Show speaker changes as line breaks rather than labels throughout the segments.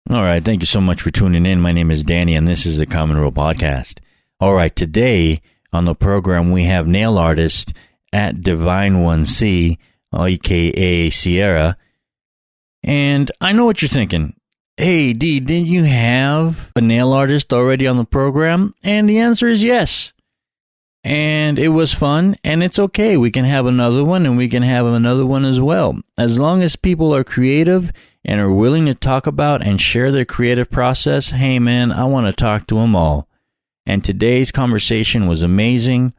All right. Thank you so much for tuning in. My name is Danny, and this is the Common Rule Podcast. All right. Today on the program, we have nail artist at Divine 1C, a.k.a. Ciera. And I know what you're thinking. Hey, D, didn't you have a nail artist already on the program? And the answer is yes. And it was fun, and it's okay. We can have another one, and we can have another one as well. As long as people are creative and are willing to talk about and share their creative process, hey, man, I want to talk to them all. And today's conversation was amazing,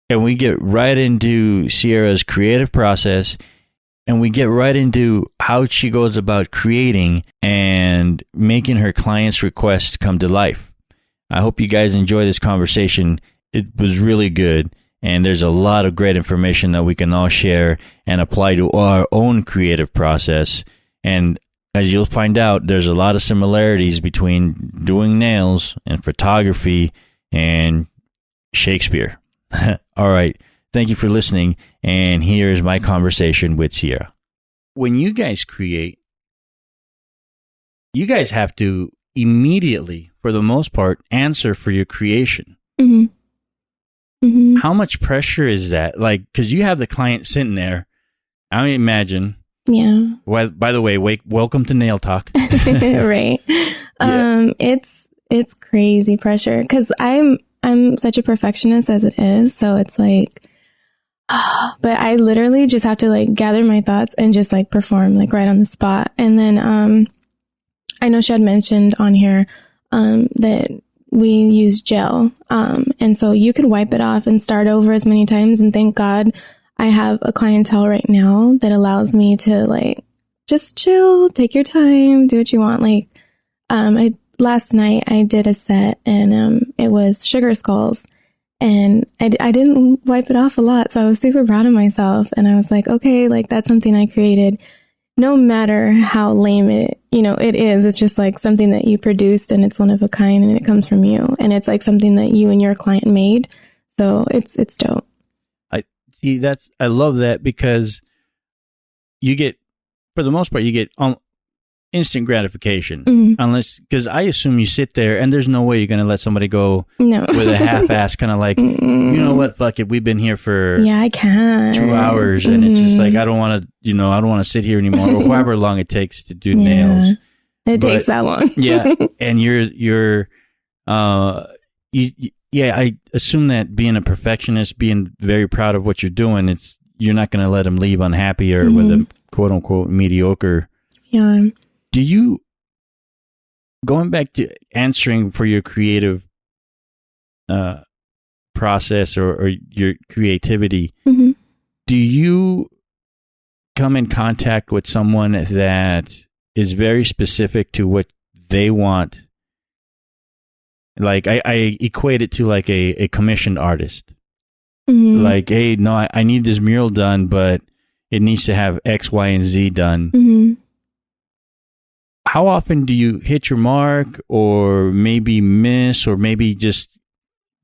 and we get right into Ciera's creative process, and we get right into how she goes about creating and making her clients' requests come to life. I hope you guys enjoy this conversation. It was really good, and there's a lot of great information that we can all share and apply to our own creative process. And as you'll find out, there's a lot of similarities between doing nails and photography and Shakespeare. All right. Thank you for listening, and here is my conversation with Ciera. When you guys create, you guys have to immediately, for the most part, answer for your creation.
Mm-hmm. Mm-hmm.
How much pressure is that? Like, because you have the client sitting there, I imagine.
Yeah.
Well, by the way, welcome to Nail Talk.
Right.
Yeah.
It's crazy pressure because I'm such a perfectionist as it is. So it's like, but I literally just have to like gather my thoughts and just like perform like right on the spot. And then I know she had mentioned on here that we use gel. And so you could wipe it off and start over as many times. And thank God I have a clientele right now that allows me to like, just chill, take your time, do what you want. Like, last night I did a set and, it was sugar skulls and I didn't wipe it off a lot. So I was super proud of myself. And I was like, okay, like that's something I created. No matter how lame it is, it's just like something that you produced and it's one of a kind and it comes from you. And it's like something that you and your client made. So it's dope.
I love that because you get, for the most part, you get instant gratification.
Mm-hmm.
Unless, because I assume you sit there and there's no way you're going to let somebody go with a half-ass kind of like, you know what, fuck it, we've been here for
I can
2 hours and it's just like, I don't want to sit here anymore or however long it takes to do nails.
It takes that long.
Yeah. And I assume that being a perfectionist, being very proud of what you're doing, you're not going to let them leave unhappy or with a quote unquote mediocre.
Yeah.
Do you, going back to answering for your creative process or your creativity,
mm-hmm.
do you come in contact with someone that is very specific to what they want? Like, I equate it to like a commissioned artist.
Mm-hmm.
Like, hey, no, I need this mural done, but it needs to have X, Y, and Z done.
Mm-hmm.
How often do you hit your mark or maybe miss or maybe just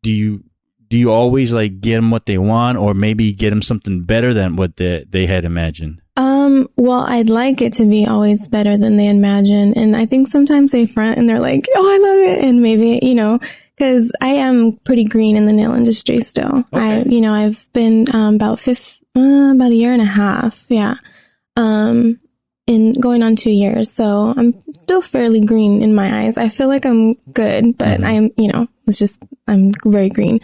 do you always like get them what they want or maybe get them something better than what they had imagined?
Well, I'd like it to be always better than they imagine. And I think sometimes they front and they're like, oh, I love it. And maybe, because I am pretty green in the nail industry still. Okay. I've been about a year and a half. Yeah. In going on 2 years. So I'm still fairly green in my eyes. I feel like I'm good, but mm-hmm. I'm very green.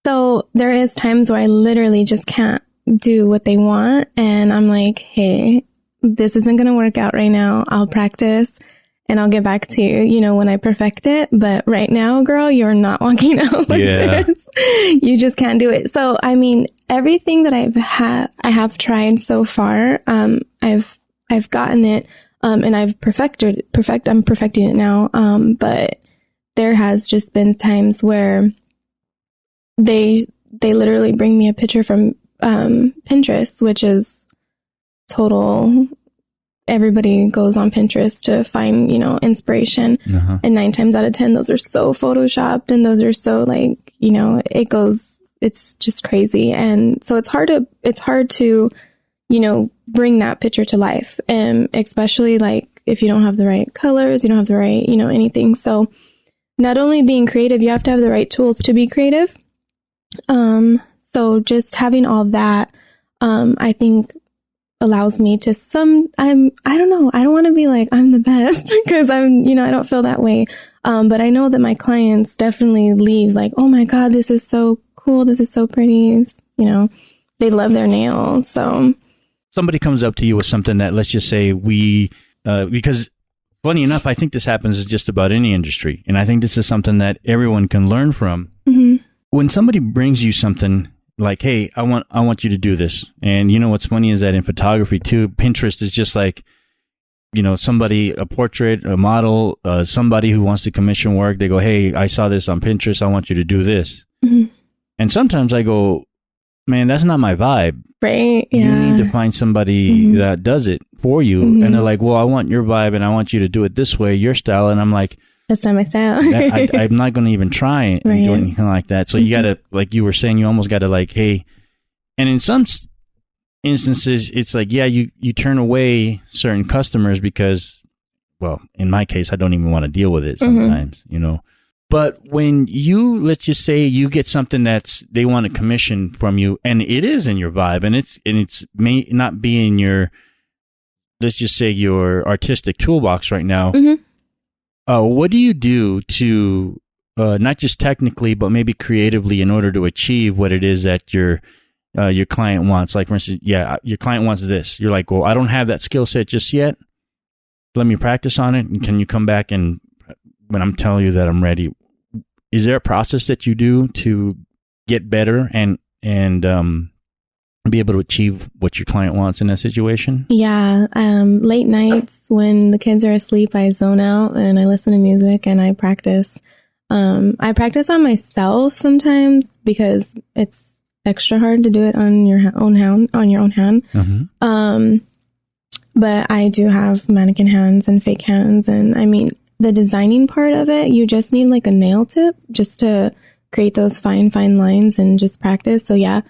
So there is times where I literally just can't do what they want. And I'm like, hey, this isn't going to work out right now. I'll practice and I'll get back to you, when I perfect it. But right now, girl, you're not walking out like this. You just can't do it. So, I mean, everything that I have tried so far, I've gotten it, and I've I'm perfecting it now. But there has just been times where they literally bring me a picture from, Pinterest, which is total. Everybody goes on Pinterest to find, inspiration. Uh-huh. And 9 times out of 10, those are so photoshopped and those are so it's just crazy. And so it's hard to, bring that picture to life. And especially like if you don't have the right colors, you don't have the right, anything. So not only being creative, you have to have the right tools to be creative. So just having all that, I think allows me to I don't know. I don't want to be like, I'm the best because I don't feel that way. But I know that my clients definitely leave like, oh my God, this is so cool. This is so pretty. They love their nails. So
somebody comes up to you with something that, let's just say because funny enough, I think this happens in just about any industry. And I think this is something that everyone can learn from. Mm-hmm. When somebody brings you something like, hey, I want you to do this. And what's funny is that in photography too, Pinterest is just like, somebody, a portrait, a model, somebody who wants to commission work. They go, hey, I saw this on Pinterest. I want you to do this. Mm-hmm. And sometimes I go, man, that's not my vibe.
Right. Yeah.
You need to find somebody that does it for you. Mm-hmm. And they're like, well, I want your vibe and I want you to do it this way, your style. And I'm like,
that's not my style.
I'm not going to even try and do anything like that. So you got to, like you were saying, you almost got to like, hey, and in some instances, it's like, yeah, you turn away certain customers because, well, in my case, I don't even want to deal with it sometimes, But when let's just say you get something they want to commission from you, and it is in your vibe, and it's may not be in your, let's just say your artistic toolbox right now. Mm-hmm. What do you do to not just technically, but maybe creatively, in order to achieve what it is that your client wants? Like, for instance, your client wants this. You're like, well, I don't have that skill set just yet. Let me practice on it, and can you come back and when I'm telling you that I'm ready? Is there a process that you do to get better and be able to achieve what your client wants in that situation?
Yeah. Late nights when the kids are asleep, I zone out and I listen to music and I practice. I practice on myself sometimes because it's extra hard to do it on your own hand. Mm-hmm. But I do have mannequin hands and fake hands. And I mean, the designing part of it, you just need like a nail tip just to create those fine lines and just practice. So yeah,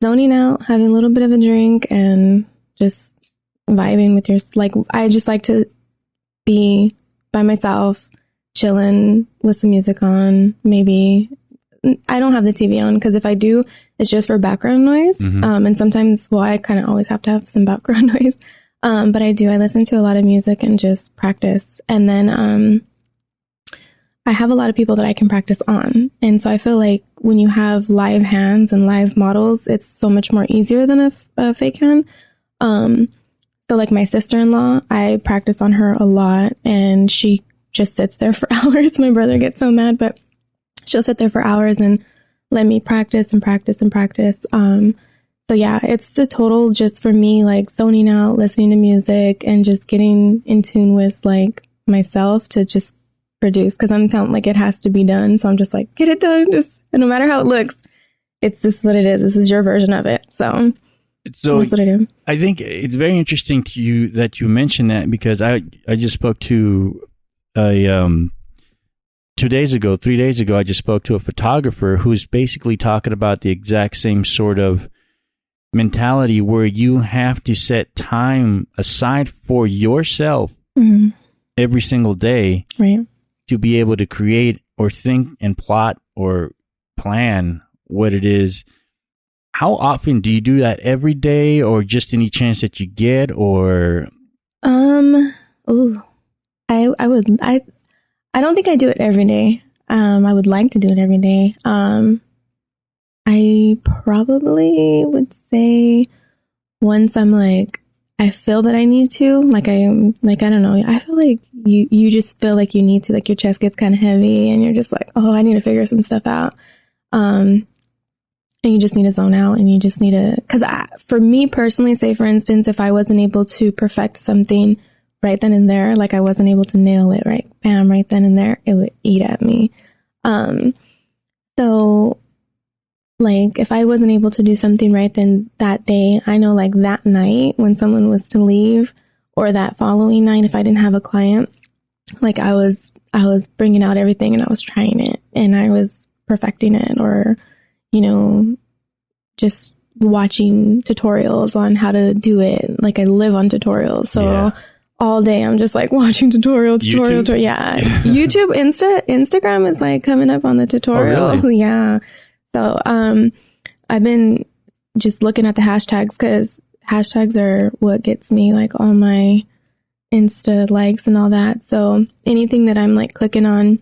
zoning out, having a little bit of a drink and just vibing with I just like to be by myself, chilling with some music on. Maybe I don't have the TV on because if I do, it's just for background noise. Mm-hmm. And sometimes, I kind of always have to have some background noise. But I listen to a lot of music and just practice. And then, I have a lot of people that I can practice on. And so I feel like when you have live hands and live models, it's so much more easier than a fake hand. So like my sister-in-law, I practice on her a lot and she just sits there for hours. My brother gets so mad, but she'll sit there for hours and let me practice and practice and practice. So yeah, it's the total just for me, like zoning out, listening to music and just getting in tune with like myself to just produce. Cause I'm telling like it has to be done. So I'm just like, get it done. Just, and no matter how it looks, it's just what it is. This is your version of it. So that's what I do.
I think it's very interesting to you that you mentioned that because I just spoke to 3 days ago, I just spoke to a photographer who's basically talking about the exact same sort of mentality where you have to set time aside for yourself mm-hmm. every single day
right.
to be able to create or think and plot or plan what it is. How often do you do that? Every day or just any chance that you get or? I don't think I do it every day. I would like to do it every day. I probably would say once I'm like, I feel that I need to, like I'm like, I don't know. I feel like you just feel like you need to, like your chest gets kind of heavy and you're just like, oh, I need to figure some stuff out. And you just need to zone out and you just need to, cause for me personally, say for instance, if I wasn't able to perfect something right then and there, like I wasn't able to nail it right then and there, it would eat at me. So like if I wasn't able to do something right then that day, I know like that night when someone was to leave or that following night, if I didn't have a client, like I was bringing out everything and I was trying it and I was perfecting it or, you know, just watching tutorials on how to do it. Like I live on tutorials. So
all day I'm just like watching tutorial. Yeah. YouTube, Instagram is like coming up on the tutorial.
Oh, really?
Yeah. So, I've been just looking at the hashtags because hashtags are what gets me like all my Insta likes and all that. So anything that I'm like clicking on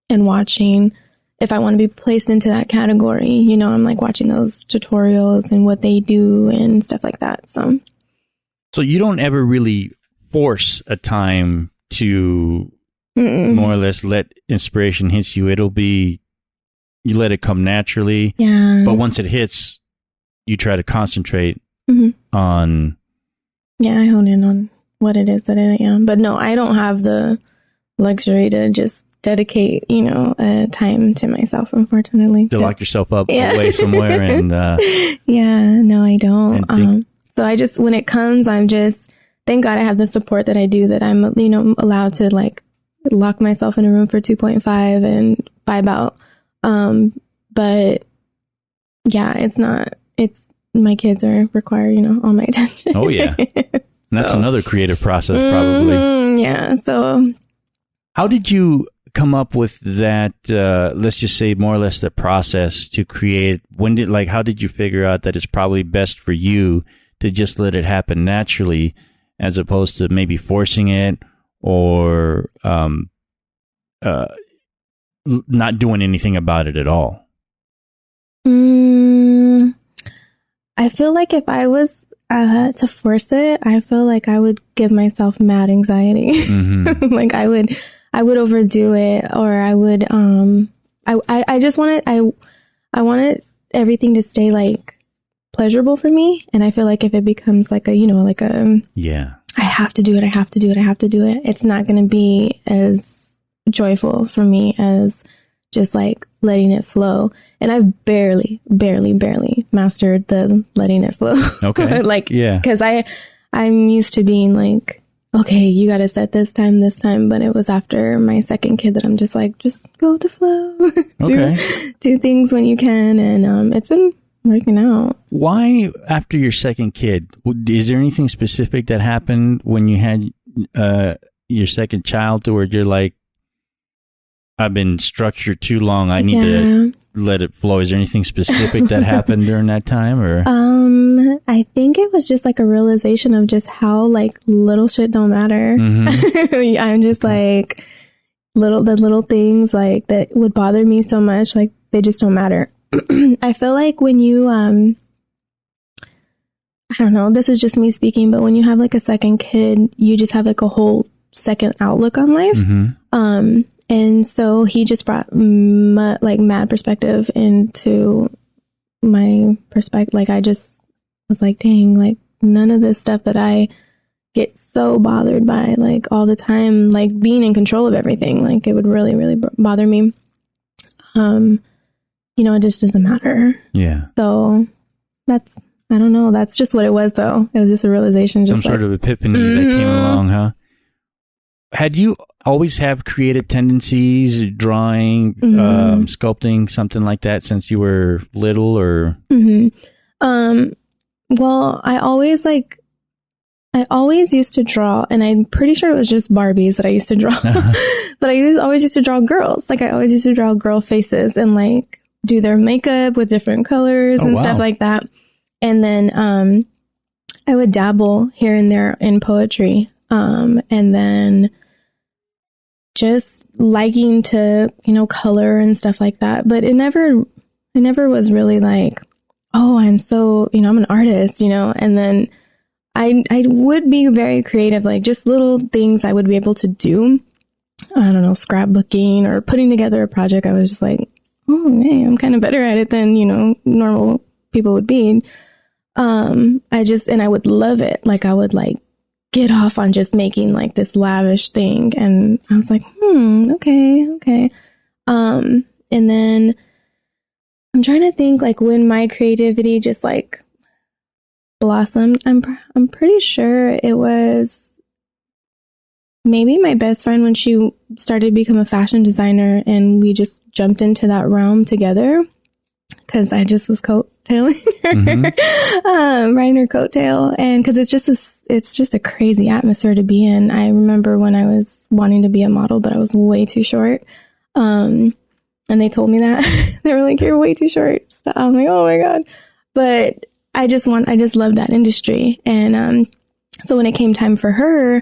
and watching, if I want to be placed into that category, you know, I'm like watching those tutorials and what they do and stuff like that. So
you don't ever really force a time to more or less let inspiration hit you. It'll be, you let it come naturally.
Yeah.
But once it hits, you try to concentrate on.
Yeah, I hone in on what it is that I am. But no, I don't have the luxury to just dedicate, you know, time to myself, unfortunately.
To lock yourself up away somewhere and.
Yeah, no, I don't. So I just, when it comes, I'm just, thank God I have the support that I do, that I'm, you know, allowed to like lock myself in a room for 2.5 and vibe out. But yeah, it's my kids require, you know, all my attention.
Oh yeah. And that's another creative process probably.
Yeah. So
how did you come up with that, let's just say more or less the process to create? How did you figure out that it's probably best for you to just let it happen naturally as opposed to maybe forcing it or not doing anything about it at all?
I feel like if I was to force it, I feel like I would give myself mad anxiety. Like I would overdo it, or I would I just wanted I wanted everything to stay like pleasurable for me, and I feel like if it becomes like a, you know, like a I have to do it, it's not going to be as joyful for me as just like letting it flow. And I've barely mastered the letting it flow.
Okay.
Like, yeah, because I'm used to being like, okay, you got to set this time. But it was after my second kid that I'm just like, just go with the flow. do things when you can. And it's been working out.
Why after your second kid? Is there anything specific that happened when you had your second child to where you're like, I've been structured too long, I need to let it flow? Is there anything specific that happened during that time, or?
I think it was just like a realization of just how like little shit don't matter. I'm just like the little things like that would bother me so much, like they just don't matter. I feel like when you I don't know, this is just me speaking, but when you have like a second kid, you just have like a whole second outlook on life. And so he just brought mad perspective into my perspective. Like I just was like, dang, like none of this stuff that I get so bothered by like all the time, like being in control of everything, like it would really, really bother me. You know, it just doesn't matter. Yeah. So I don't know. That's just what it was though. It was just a realization. Just
some sort of epiphany that came along, huh? Had you always have creative tendencies, drawing, sculpting, something like that since you were little, or?
Well, I always used to draw, and I'm pretty sure it was just Barbies that I used to draw. But I always used to draw girls. Like I always used to draw girl faces and like do their makeup with different colors and stuff like that. And then I would dabble here and there in poetry. And then just liking to, you know, color and stuff like that. But it never was really like, oh, I'm so, you know, I'm an artist, you know. And then I would be very creative, like just little things I would be able to do. I don't know, scrapbooking or putting together a project. I was just like, oh, hey, I'm kind of better at it than, you know, normal people would be. And I would love it. Like I would like get off on just making like this lavish thing. And I was like, okay. And then I'm trying to think like when my creativity just like blossomed. I'm pretty sure it was maybe my best friend when she started to become a fashion designer, and we just jumped into that realm together. because I just was coattailing her, riding her coattail. And because it's just a crazy atmosphere to be in. I remember when I was wanting to be a model, but I was way too short. And they told me that. They were like, you're way too short. So I'm like, oh my God. But I just love that industry. And so when it came time for her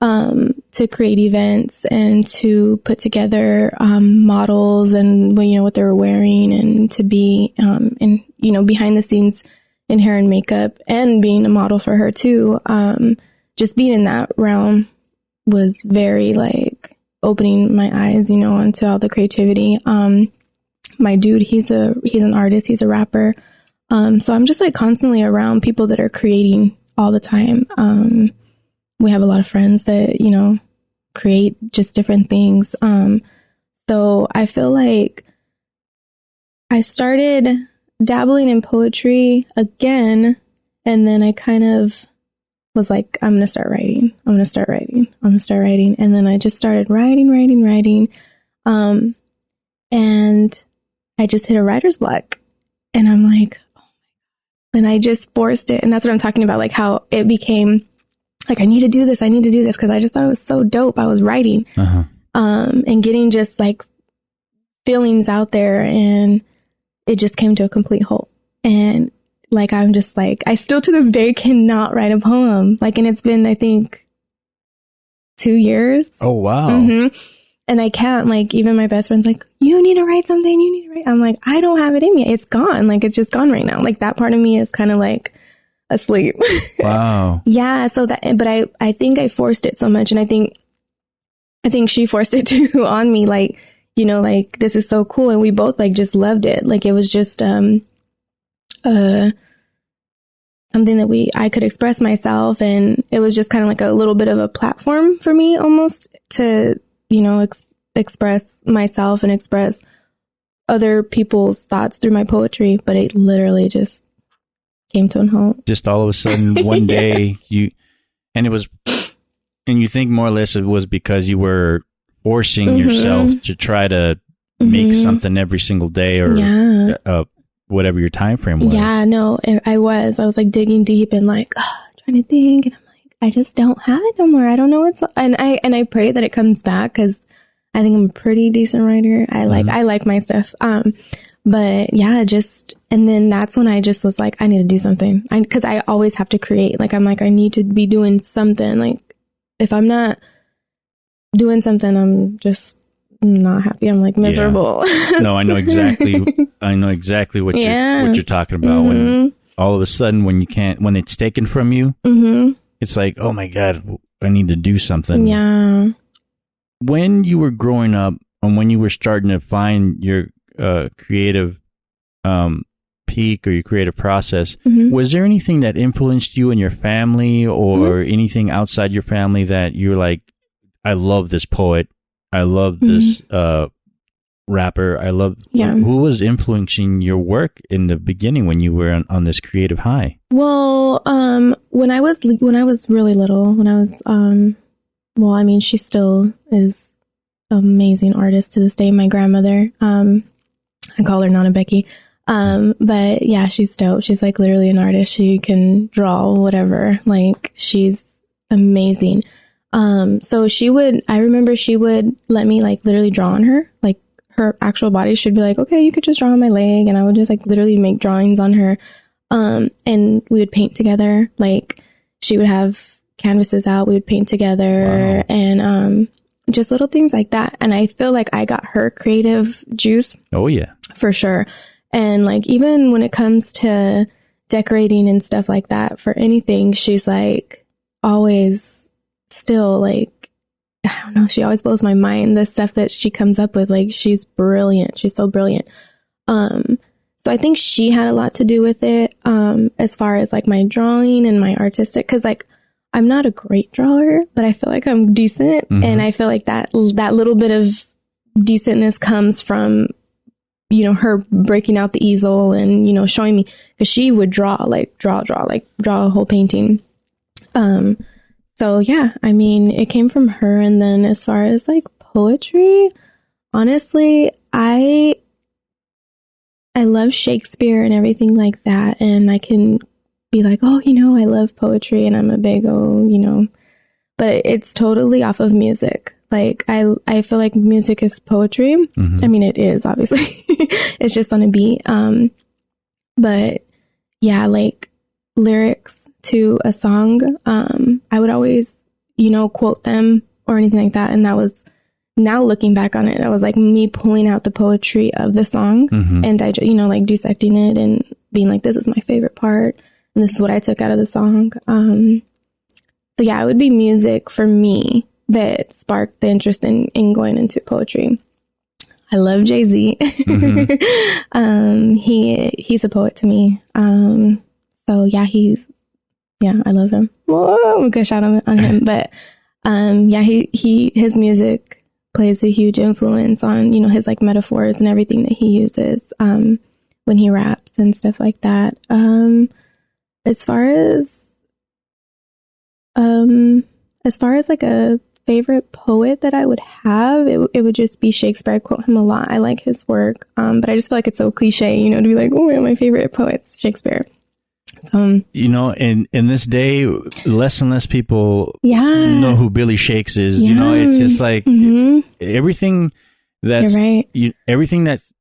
to create events and to put together models and what they were wearing, and to be behind the scenes in hair and makeup, and being a model for her too, just being in that realm was very like opening my eyes, onto all the creativity. My dude, he's an artist, he's a rapper. So I'm just like constantly around people that are creating all the time. We have a lot of friends that, create just different things. So I feel like I started dabbling in poetry again, and then I kind of was like, I'm going to start writing. And then I just started writing. And I just hit a writer's block, and I'm like, and I just forced it. And that's what I'm talking about. Like how it became like, I need to do this. Cause I just thought it was so dope. I was writing, and getting just like feelings out there, and it just came to a complete halt. And like, I'm just like, I still to this day cannot write a poem. Like, and it's been, I think 2 years.
Oh, wow.
And I can't, like, even my best friend's like, you need to write something. I'm like, I don't have it in me. It's gone. Like, it's just gone right now. Like, that part of me is kind of like asleep.
Wow.
Yeah. So but I think I forced it so much. And I think she forced it too on me. Like, like, this is so cool. And we both like just loved it. Like, it was just, something that I could express myself. And it was just kind of like a little bit of a platform for me almost to, express myself and express other people's thoughts through my poetry. But it literally just came to a halt. Just
all of a sudden, one day you think more or less it was because you were forcing yourself to try to make something every single day, or whatever your time frame was.
Yeah, no, I was like digging deep and like trying to think, and I'm like, I just don't have it no more. I don't know what's, and I pray that it comes back, because I think I'm a pretty decent writer. I like my stuff. But yeah, and then that's when I just was like, I need to do something. Cause I always have to create. Like, I'm like, I need to be doing something. Like, if I'm not doing something, I'm just not happy. I'm like miserable.
Yeah. No, I know exactly what you're talking about. When all of a sudden, when it's taken from you, it's like, oh my God, I need to do something.
Yeah.
When you were growing up, and when you were starting to find your creative peak, or your creative process, was there anything that influenced you and your family, or anything outside your family that you're like, I love this poet, I love this rapper, who was influencing your work in the beginning when you were on this creative high?
Well, when I was really little, well, I mean, she still is an amazing artist to this day. My grandmother, I call her Nana Becky. But yeah, she's dope. She's like literally an artist. She can draw whatever. Like, she's amazing. So I remember she would let me like literally draw on her, like her actual body. She'd be like, okay, you could just draw on my leg. And I would just like literally make drawings on her. And we would paint together. Like, she would have canvases out. We would paint together. Wow. And, just little things like that. And I feel like I got her creative juice.
Oh yeah, for
sure. And like, even when it comes to decorating and stuff like that for anything, she's like always still like, I don't know, she always blows my mind, the stuff that she comes up with. Like, she's brilliant. She's so brilliant. So I think she had a lot to do with it, as far as like my drawing and my artistic, cause like, I'm not a great drawer, but I feel like I'm decent. And I feel like that little bit of decentness comes from, her breaking out the easel and, showing me, cause she would draw a whole painting. So yeah, I mean, it came from her. And then as far as like poetry, honestly, I I love Shakespeare and everything like that. And I can be like, oh, I love poetry and I'm a big, but it's totally off of music. Like, I feel like music is poetry. Mm-hmm. I mean, it is, obviously. It's just on a beat. But yeah, like lyrics to a song, I would always, quote them or anything like that. And that was, now looking back on it, that was like me pulling out the poetry of the song mm-hmm. and like dissecting it and being like, this is my favorite part. And this is what I took out of the song. So yeah, it would be music for me that sparked the interest in going into poetry. I love Jay-Z. Mm-hmm. He's a poet to me. So yeah, I love him. Whoa, good shout on him. But yeah, his music plays a huge influence on, his like metaphors and everything that he uses when he raps and stuff like that. As far as like a favorite poet that I would have, it would just be Shakespeare. I quote him a lot. I like his work. But I just feel like it's so cliche, to be like, oh, my favorite poet's Shakespeare.
In this day, less and less people know who Billy Shakes is. Yeah. It's just like mm-hmm. everything that's right. Everything that's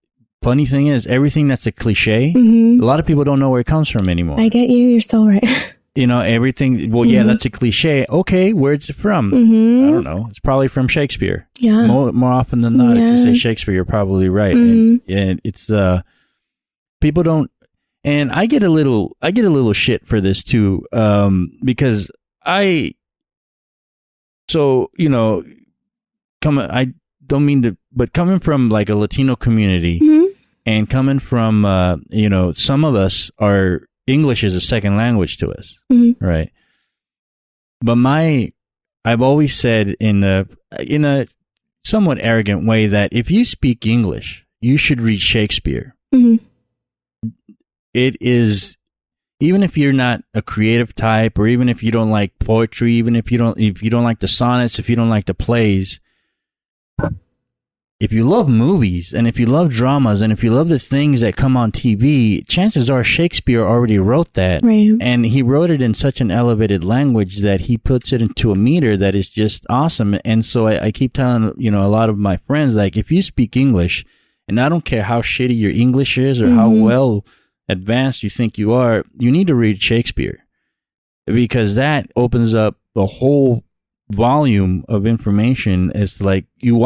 funny thing is everything that's a cliche. Mm-hmm. A lot of people don't know where it comes from anymore.
I get you. You're so right.
Everything. Well, yeah, mm-hmm. that's a cliche. Okay, where's it from? Mm-hmm. I don't know. It's probably from Shakespeare. Yeah. More often than not, if you say Shakespeare, you're probably right. Mm-hmm. And it's people don't. And I get a little shit for this too, because I don't mean to, but coming from like a Latino community mm-hmm. and coming from, some of us are English is a second language to us, mm-hmm. right? But I've always said in a somewhat arrogant way that if you speak English, you should read Shakespeare. Mm-hmm. It is, even if you're not a creative type, or even if you don't like poetry, even if you don't like the sonnets, if you don't like the plays, if you love movies and if you love dramas and if you love the things that come on TV, chances are Shakespeare already wrote that. Right. And he wrote it in such an elevated language that he puts it into a meter that is just awesome. And so I keep telling, a lot of my friends, like, if you speak English, and I don't care how shitty your English is or mm-hmm. how well advanced you think you are, you need to read Shakespeare, because that opens up a whole volume of information. It's like you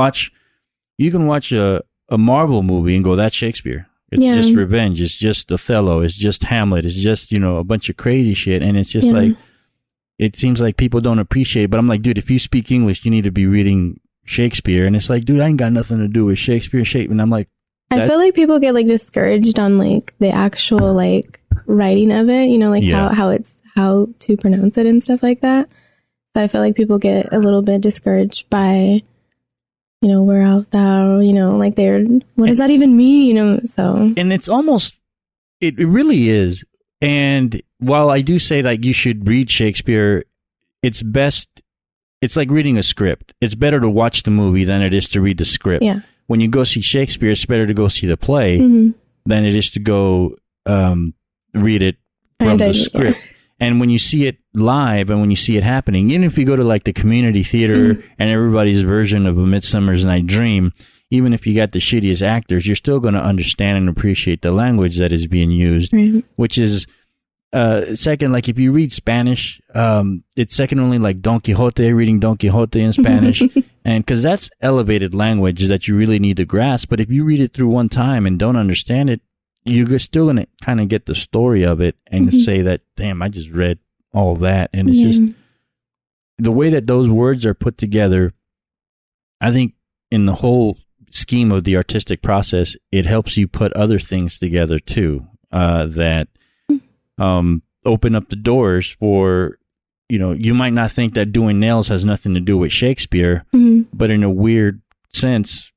can watch a Marvel movie and go, that's Shakespeare. It's just revenge. It's just Othello. It's just Hamlet. It's just, a bunch of crazy shit. And it's just like, it seems like people don't appreciate it. But I'm like, dude, if you speak English, you need to be reading Shakespeare. And it's like, dude, I ain't got nothing to do with Shakespeare. And I'm like,
I feel like people get like discouraged on like the actual like writing of it, how to pronounce it and stuff like that. So I feel like people get a little bit discouraged by, where out thou, like what does that even mean? So.
And it's almost, it really is. And while I do say that you should read Shakespeare, it's like reading a script. It's better to watch the movie than it is to read the script. Yeah. When you go see Shakespeare, it's better to go see the play mm-hmm. than it is to go read it from the script. And when you see it live and when you see it happening, even if you go to like the community theater mm-hmm. and everybody's version of A Midsummer's Night Dream, even if you got the shittiest actors, you're still going to understand and appreciate the language that is being used, mm-hmm. which is second, like if you read Spanish, it's second only like Don Quixote, reading Don Quixote in Spanish. And because that's elevated language that you really need to grasp. But if you read it through one time and don't understand it, you're still going to kind of get the story of it and mm-hmm. say that, damn, I just read all that. And it's just the way that those words are put together. I think in the whole scheme of the artistic process, it helps you put other things together too, that open up the doors for, you might not think that doing nails has nothing to do with Shakespeare, mm-hmm. but in a weird sense,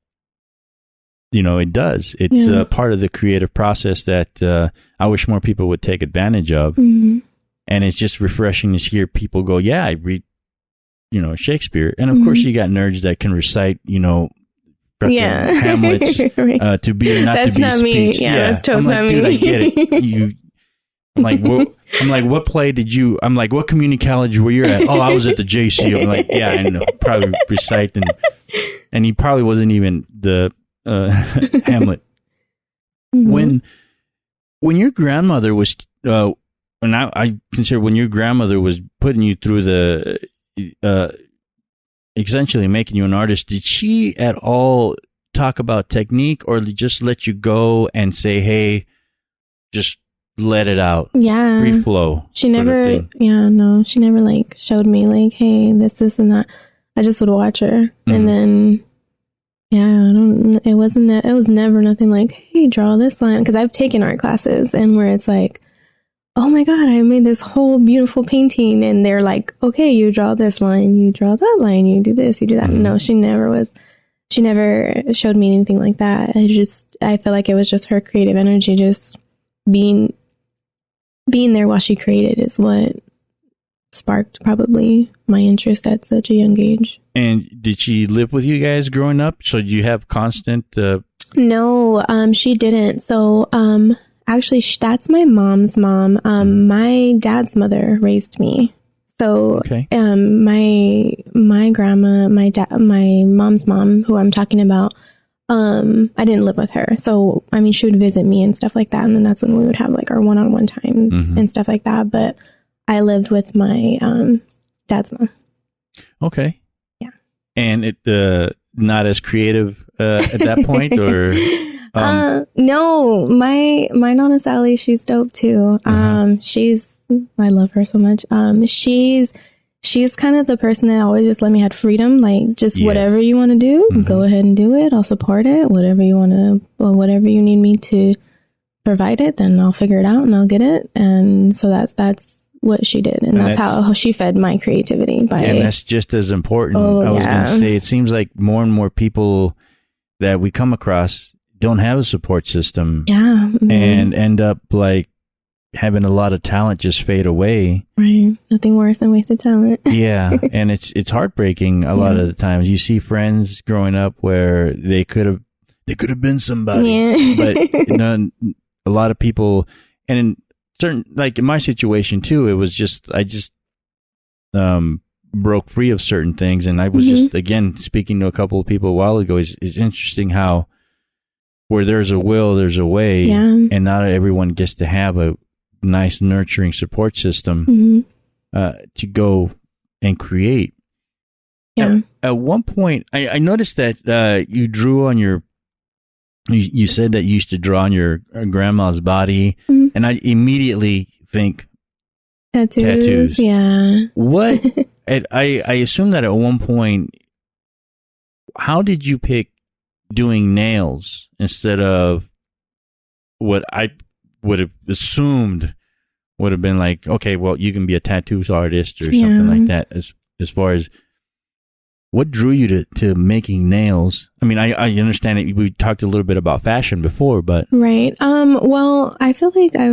it does. It's part of the creative process that I wish more people would take advantage of. Mm-hmm. And it's just refreshing to hear people go, I read, Shakespeare. And of mm-hmm. course, you got nerds that can recite, Hamlet's
right.
to be or not
that's
to be
not
speech.
Me. Yeah, that's totally not me.
Dude, I get it. I'm like, what play did you? I'm like, what community college were you at? Oh, I was at the JC. I'm like, yeah, I know. Probably recite and he probably wasn't even the Hamlet. Mm-hmm. When your grandmother was, and I consider when your grandmother was putting you through the, essentially making you an artist, did she at all talk about technique, or just let you go and say, hey, just let it out?
Yeah.
Free flow.
She never, she never like showed me like, hey, this, and that. I just would watch her. Mm-hmm. And then, it was never nothing like, hey, draw this line. Cause I've taken art classes and where it's like, oh my God, I made this whole beautiful painting. And they're like, okay, you draw this line, you draw that line, you do this, you do that. Mm-hmm. No, she never showed me anything like that. I felt like it was just her creative energy, just being there while she created is what sparked probably my interest at such a young age. And
did she live with you guys growing up? So did you have constant?
No, she didn't. So, actually, that's my mom's mom. My dad's mother raised me. So, okay. My grandma, my mom's mom, who I'm talking about, I didn't live with her. So, I mean, she would visit me and stuff like that. And then that's when we would have like our one-on-one times mm-hmm. and stuff like that. But I lived with my dad's mom.
Okay.
Yeah.
And it not as creative at that point, or?
No, my Nana Sally, she's dope too. I love her so much. She's kind of the person that always just let me have freedom. Like, just whatever you want to do, mm-hmm. go ahead and do it. I'll support it. Whatever you need me to provide it, then I'll figure it out and I'll get it. And so that's what she did. And that's how she fed my creativity.
And that's just as important. I was going to say, it seems like more and more people that we come across don't have a support system.
Yeah. Mm-hmm.
And end up like having a lot of talent just fade away.
Right. Nothing worse than wasted talent.
Yeah. And it's heartbreaking a lot of the times. You see friends growing up where they could have been somebody.
Yeah.
But a lot of people, and in certain, like in my situation too, it was just, I just broke free of certain things. And I was mm-hmm. just, again, speaking to a couple of people a while ago, it's interesting how where there's a will, there's a way.
Yeah.
And not everyone gets to have a nice, nurturing support system
mm-hmm.
To go and create.
Yeah.
At one point, I noticed that you drew on you said that you used to draw on your grandma's body, mm-hmm. and I immediately think tattoos.
Yeah.
What? I assume that at one point, how did you pick doing nails instead of what I would have assumed would have been like, okay, well, you can be a tattoo artist or something like that. As far as what drew you to making nails? I mean, I understand it. We talked a little bit about fashion before, but
right. Well, I feel like I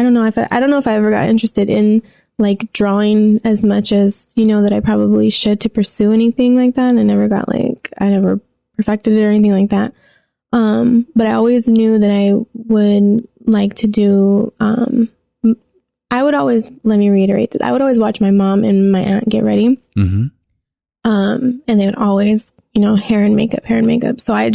don't know if I ever got interested in like drawing as much as that I probably should to pursue anything like that. And I never perfected it or anything like that. But I always knew that I would like to do, I would always, let me reiterate that I would always watch my mom and my aunt get ready.
Mm-hmm.
And they would always, hair and makeup. So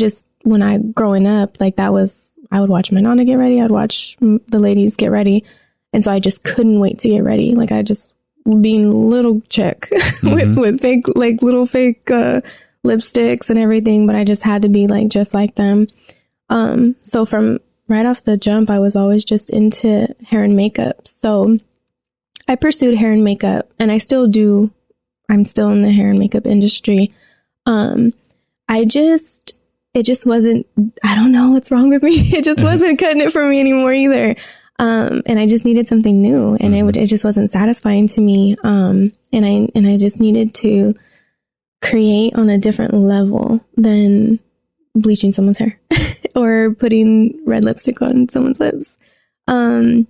growing up, like I would watch my Nana get ready. I'd watch the ladies get ready. And so I just couldn't wait to get ready. Like I just being little chick mm-hmm. with fake, like little fake, lipsticks and everything, but I just had to be like just like them. So from right off the jump, I was always just into hair and makeup. So I pursued hair and makeup, and I still do. I'm still in the hair and makeup industry. It just wasn't, I don't know what's wrong with me. It just wasn't cutting it for me anymore either. And I just needed something new, and mm-hmm. it just wasn't satisfying to me. And I just needed to create on a different level than bleaching someone's hair or putting red lipstick on someone's lips. And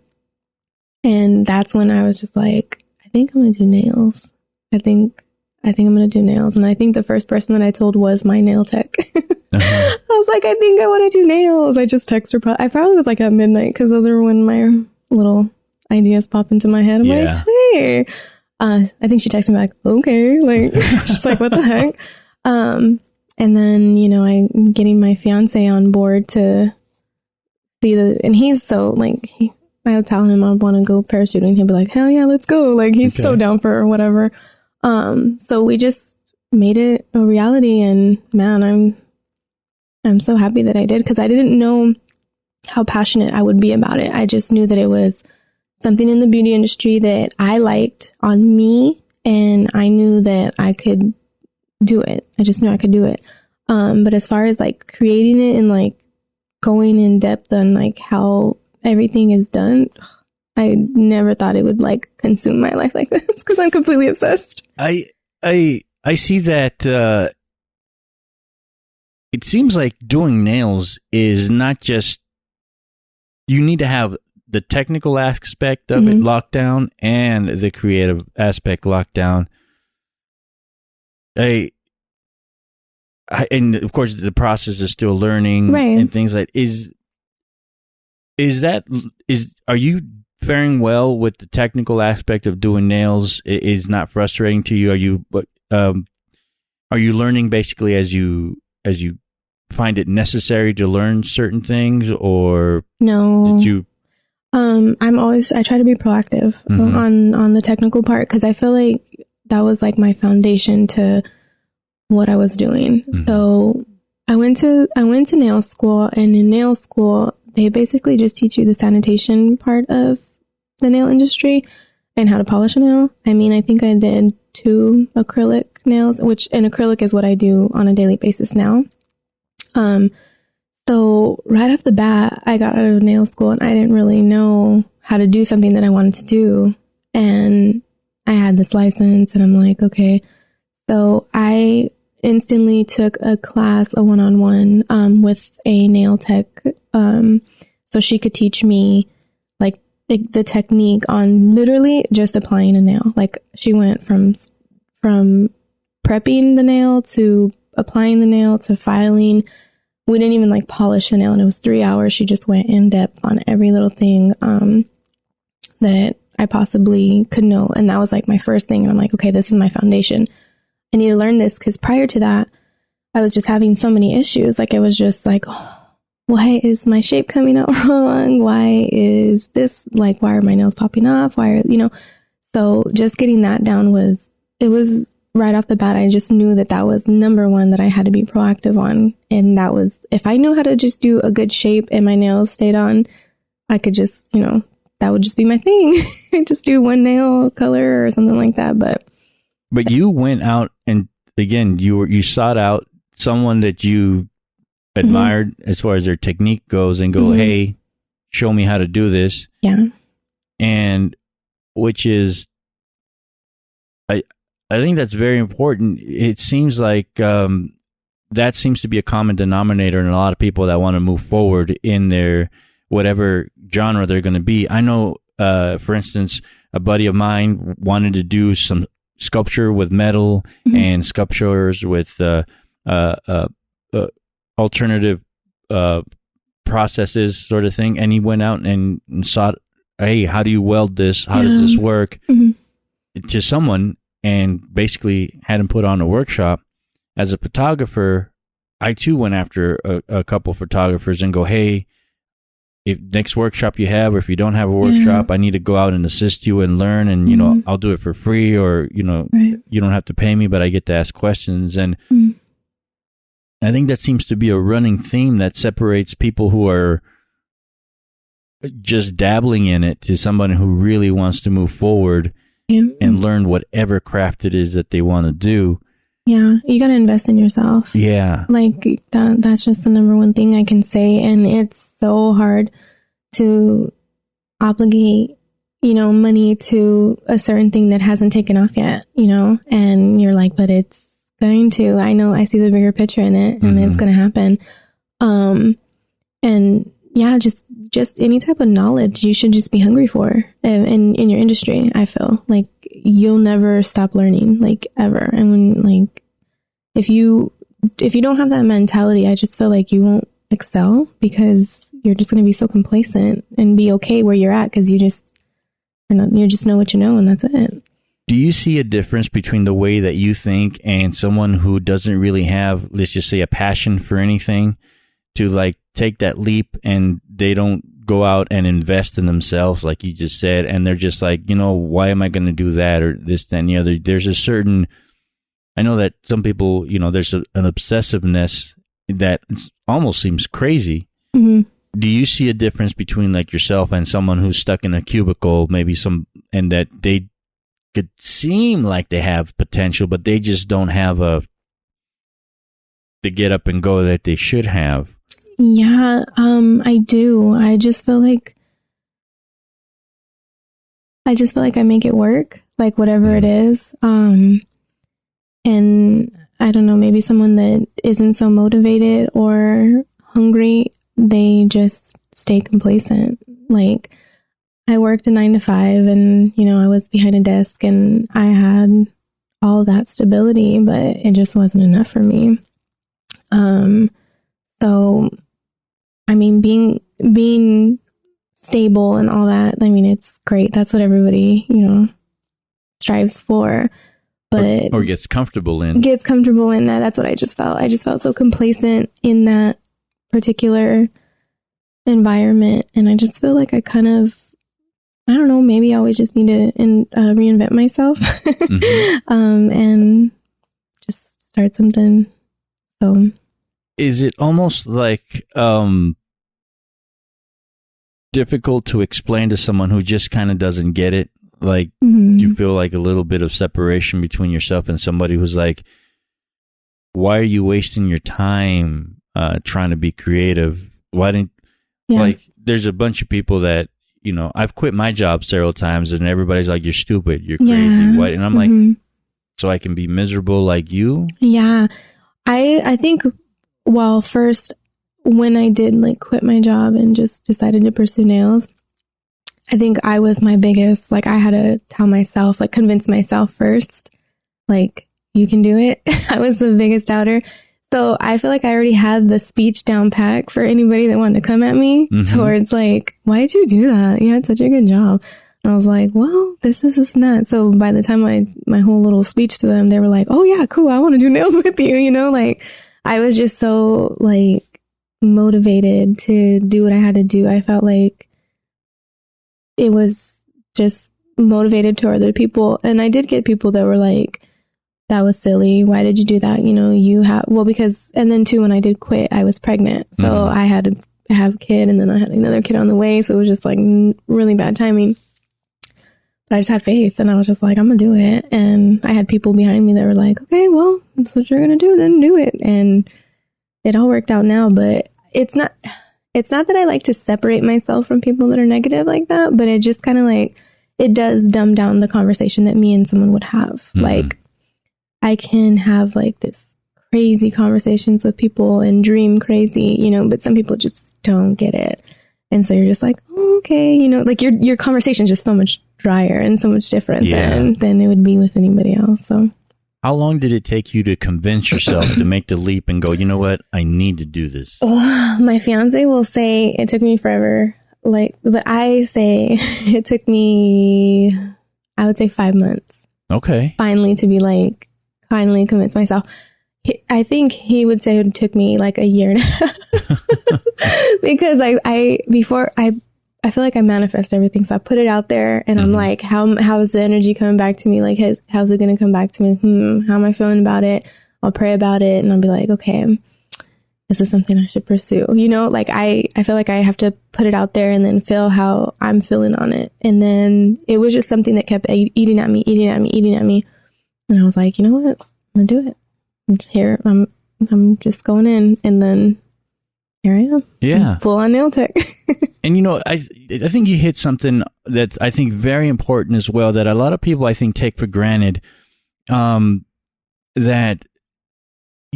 that's when I was just like, I think I'm going to do nails. I think I think I'm going to do nails. And I think the first person that I told was my nail tech. I was like, I think I want to do nails. I just text her. I probably was like at midnight because those are when my little ideas pop into my head. I'm like, hey. I think she texted me like, okay. Like, just like, what the heck? And then, you know, I'm getting my fiance on board to see and he's so like, I would tell him I want to go parachuting. He'd be like, hell yeah, let's go. Like, he's so down for whatever. So we just made it a reality, and man, I'm so happy that I did, because I didn't know how passionate I would be about it. I just knew that it was something in the beauty industry that I liked on me, and I knew that I could do it. I just knew I could do it. But as far as like creating it and like going in depth on like how everything is done, I never thought it would like consume my life like this, because I'm completely obsessed.
I see that. It seems like doing nails is not just, you need to have the technical aspect of it locked down and the creative aspect locked down. And of course the process is still learning, right, and things like are you faring well with the technical aspect of doing nails? Is not frustrating to you? Are you learning basically as you find it necessary to learn certain things, or
no?
Did you?
I try to be proactive on the technical part, because I feel like that was like my foundation to what I was doing. So I went to nail school, and in nail school, they basically just teach you the sanitation part of the nail industry and how to polish a nail. I mean, I think I did 2 acrylic nails, which an acrylic is what I do on a daily basis now. So right off the bat, I got out of nail school and I didn't really know how to do something that I wanted to do. And I had this license and I'm like, okay. So I instantly took a class, a one-on-one, with a nail tech. So she could teach me like the technique on literally just applying a nail. Like, she went from prepping the nail to applying the nail to filing. We didn't even like polish the nail, and it was 3 hours. She just went in depth on every little thing that I possibly could know. And that was like my first thing. And I'm like, okay, this is my foundation. I need to learn this, because prior to that, I was just having so many issues. Like, it was just like, oh, why is my shape coming out wrong? Why is this, like, why are my nails popping off? Why are, so just getting that down it was right off the bat. I just knew that was number one that I had to be proactive on. And that was, if I knew how to just do a good shape and my nails stayed on, I could just, that would just be my thing. Just do one nail color or something like that. But
you went out and again, you sought out someone that you admired as far as their technique goes and go, hey, show me how to do this.
Yeah.
And which is, I think that's very important. It seems like that seems to be a common denominator in a lot of people that want to move forward in their whatever genre they're going to be. I know, for instance, a buddy of mine wanted to do some sculpture with metal and sculptures with alternative processes, sort of thing. And he went out and sought, hey, how do you weld this? How does this work? To someone, and basically had him put on a workshop. As a photographer, I too went after a couple photographers and go, hey, if next workshop you have, or if you don't have a workshop, I need to go out and assist you and learn, and I'll do it for free, or you don't have to pay me, but I get to ask questions. And I think that seems to be a running theme that separates people who are just dabbling in it to somebody who really wants to move forward and learn whatever craft it is that they want to do.
Yeah, you got to invest in yourself.
Yeah.
Like, that's just the number one thing I can say. And it's so hard to obligate, money to a certain thing that hasn't taken off yet, and you're like, but it's going to. I know, I see the bigger picture in it, and it's going to happen. And yeah, just any type of knowledge you should just be hungry for in your industry. I feel like you'll never stop learning, like, ever. And when, like, if you don't have that mentality, I just feel like you won't excel, because you're just going to be so complacent and be okay where you're at, because you just know what you know, and that's it.
Do you see a difference between the way that you think and someone who doesn't really have, let's just say, a passion for anything, to like take that leap and they don't go out and invest in themselves, like you just said, and they're just like, why am I going to do that or this, that, and the other? There's a certain, I know that some people, there's an obsessiveness that almost seems crazy. Mm-hmm. Do you see a difference between like yourself and someone who's stuck in a cubicle, and that they could seem like they have potential, but they just don't have the get up and go that they should have?
Yeah, I do. I just feel like I make it work, like whatever it is. And I don't know, maybe someone that isn't so motivated or hungry, they just stay complacent. Like, I worked a 9 to 5 and, I was behind a desk and I had all that stability, but it just wasn't enough for me. So, I mean, being stable and all that, I mean, it's great. That's what everybody, strives for. But
or gets comfortable in.
That. That's what I just felt. I just felt so complacent in that particular environment. And I just feel like I kind of, I don't know, maybe I always just need to reinvent myself and just start something. So,
is it almost like difficult to explain to someone who just kind of doesn't get it? Like, do you feel like a little bit of separation between yourself and somebody who's like, why are you wasting your time trying to be creative? Why didn't, like, there's a bunch of people that, I've quit my job several times and everybody's like, you're stupid, you're crazy. Yeah. Why? And I'm like, so I can be miserable like you?
Yeah. I think, well, first, when I did like quit my job and just decided to pursue nails, I think I was my biggest, like, I had to tell myself, like, convince myself first, like, you can do it. I was the biggest doubter. So I feel like I already had the speech down pack for anybody that wanted to come at me towards like, why did you do that? You had such a good job. And I was like, well, this and that. So by the time my whole little speech to them, they were like, oh yeah, cool. I want to do nails with you. Like, I was just so like motivated to do what I had to do. I felt like it was just motivated to other people. And I did get people that were like, that was silly. Why did you do that? Because, and then too, when I did quit, I was pregnant. So I had to have a kid and then I had another kid on the way. So it was just like really bad timing. But I just had faith and I was just like, I'm going to do it. And I had people behind me that were like, okay, well, that's what you're going to do, then do it. And it all worked out now, but it's not that I like to separate myself from people that are negative like that, but it just kind of like, it does dumb down the conversation that me and someone would have. Like, I can have like this crazy conversations with people and dream crazy, but some people just don't get it. And so you're just like, oh, okay, like your conversation is just so much drier and so much different than it would be with anybody else. So
how long did it take you to convince yourself to make the leap and go, you know what, I need to do this?
Oh, my fiance will say it took me forever. But I say it took me, I would say 5 months.
Okay.
Finally convince myself. I think he would say it took me like a year and a half because I feel like I manifest everything. So I put it out there and I'm like, how is the energy coming back to me? Like, how's it going to come back to me? How am I feeling about it? I'll pray about it and I'll be like, okay, this is something I should pursue. Like I feel like I have to put it out there and then feel how I'm feeling on it. And then it was just something that kept eating at me. And I was like, you know what? I'm going to do it. Here, I'm just going in. And then here I am.
Yeah.
Full on nail tech.
And, I think you hit something that I think very important as well, that a lot of people, I think, take for granted, that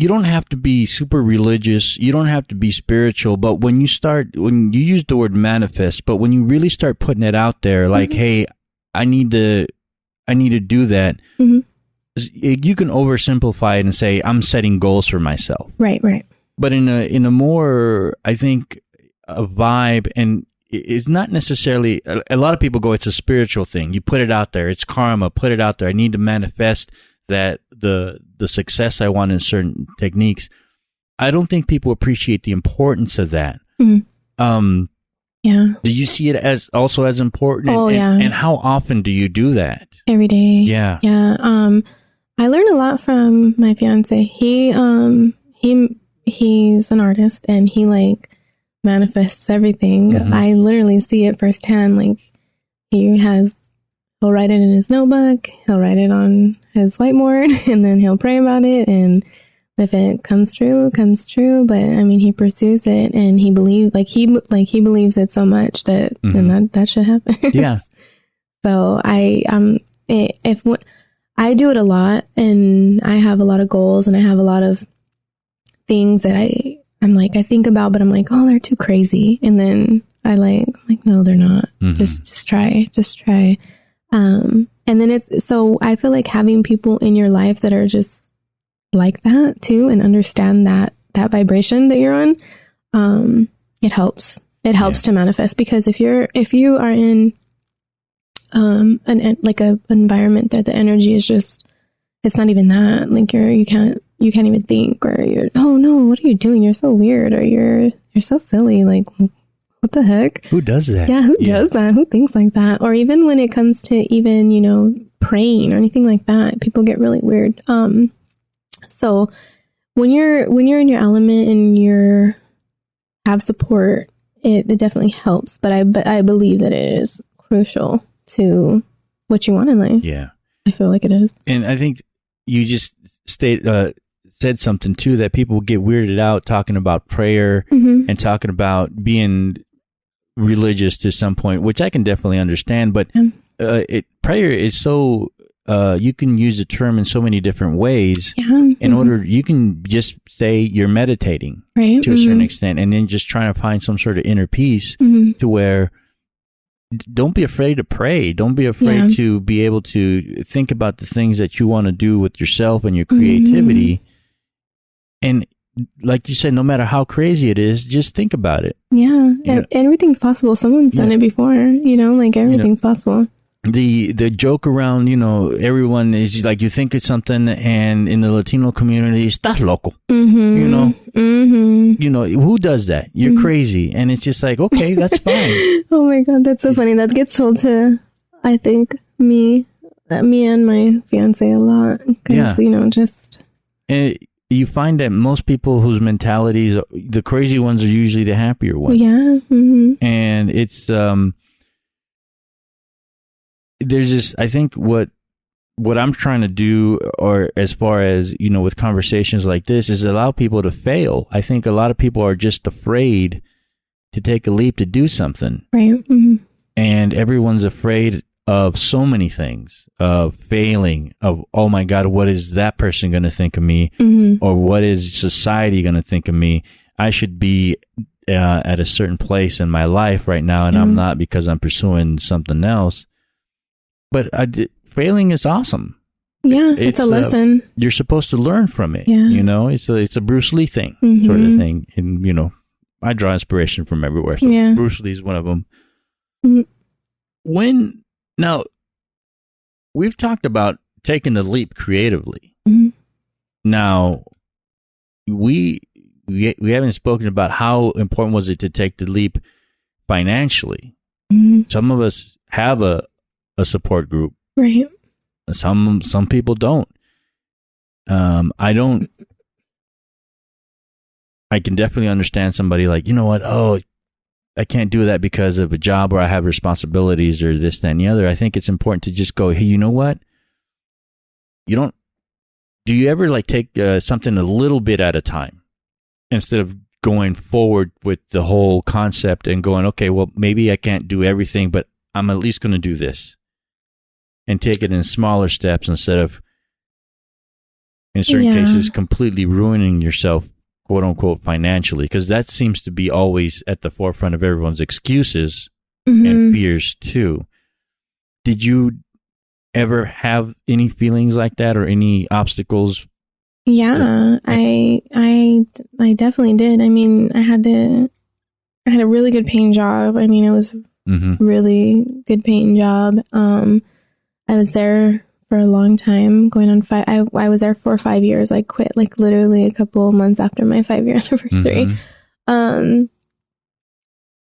you don't have to be super religious. You don't have to be spiritual. But when you use the word manifest, but when you really start putting it out there, like, hey, I need to do that. You can oversimplify it and say, I'm setting goals for myself.
Right.
But in a more, I think, a vibe, and it's not necessarily, a lot of people go, it's a spiritual thing. You put it out there. It's karma. Put it out there. I need to manifest that the success I want in certain techniques. I don't think people appreciate the importance of that.
Yeah.
Do you see it as also as important?
Oh, yeah.
And how often do you do that?
Every day.
Yeah.
Yeah. I learned a lot from my fiance. He's an artist, and he like manifests everything. I literally see it firsthand. Like, he'll write it in his notebook, he'll write it on his whiteboard, and then he'll pray about it. And if it comes true, it comes true. But I mean, he pursues it, and he believes believes it so much that then that should happen.
Yeah.
So I do it a lot, and I have a lot of goals, and I have a lot of things that I think about, but I'm like, oh, they're too crazy. And then I'm like, no, they're not. Just try. And then so I feel like having people in your life that are just like that too, and understand that vibration that you're on, it helps. It helps to manifest, because if you are in an environment that the energy is just, it's not even that, like you can't even think, or you're, oh no, what are you doing? You're so weird, or you're so silly. Like, what the heck?
Who does that?
Yeah, who does that? Who thinks like that? Or even when it comes to even, praying or anything like that, people get really weird. So when you're in your element and you have support, it definitely helps. But I believe that it is crucial to what you want in life.
Yeah.
I feel like it is.
And I think you just said something too, that people get weirded out talking about prayer and talking about being religious to some point, which I can definitely understand. But prayer is so, you can use the term in so many different ways. Yeah. In order, you can just say you're meditating to a certain extent, and then just trying to find some sort of inner peace to where, don't be afraid to pray. Don't be afraid to be able to think about the things that you want to do with yourself and your creativity. And like you said, no matter how crazy it is, just think about it. Yeah.
Everything's possible. Someone's done it before, like everything's possible.
The joke around, everyone is like, you think it's something, and in the Latino community, estás loco. Who does that? You're crazy. And it's just like, okay, that's fine.
Oh my God, that's so funny. That gets told to, I think, me and my fiance a lot. Because, just.
And you find that most people whose mentalities, the crazy ones, are usually the happier ones. Yeah. And it's, there's this, I think what I'm trying to do, or as far as, with conversations like this, is allow people to fail. I think a lot of people are just afraid to take a leap to do something. Right. And everyone's afraid of so many things, of failing, of, oh my God, what is that person going to think of me? Or what is society going to think of me? I should be at a certain place in my life right now, and I'm not, because I'm pursuing something else. But failing is awesome. Yeah, it's a lesson. You're supposed to learn from it. Yeah. It's a Bruce Lee thing, sort of thing. And, I draw inspiration from everywhere. So Bruce Lee's one of them. Now, we've talked about taking the leap creatively. Now, we haven't spoken about how important was it to take the leap financially. Some of us have a support group, right? Some people don't. I can definitely understand somebody like, I can't do that because of a job, or I have responsibilities, or this, that, and the other. I think it's important to just go, hey, you know what? Do you ever like take something a little bit at a time, instead of going forward with the whole concept and going, okay, well, maybe I can't do everything, but I'm at least going to do this. And take it in smaller steps, instead of in certain cases, completely ruining yourself, quote unquote, financially, because that seems to be always at the forefront of everyone's excuses and fears too. Did you ever have any feelings like that or any obstacles?
Yeah, I definitely did. I mean, I had a really good paying job. I mean, it was really good paying job. I was there for a long time, going on 5. I was there for 5 years. I quit like literally a couple of months after my 5-year anniversary.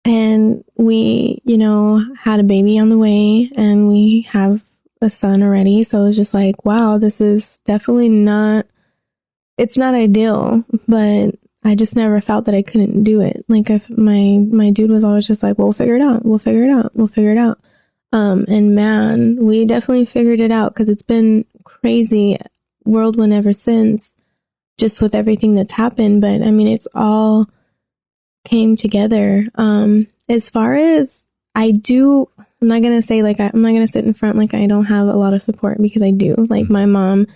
And we, had a baby on the way, and we have a son already. So it was just like, wow, this is definitely it's not ideal, but I just never felt that I couldn't do it. Like, if my dude was always just like, well, we'll figure it out. We'll figure it out. We'll figure it out. And man, we definitely figured it out, because it's been crazy whirlwind ever since, just with everything that's happened. But I mean, it's all came together. As far as I'm not going to say like, I'm not going to sit in front like I don't have a lot of support, because I do. Like, my mom,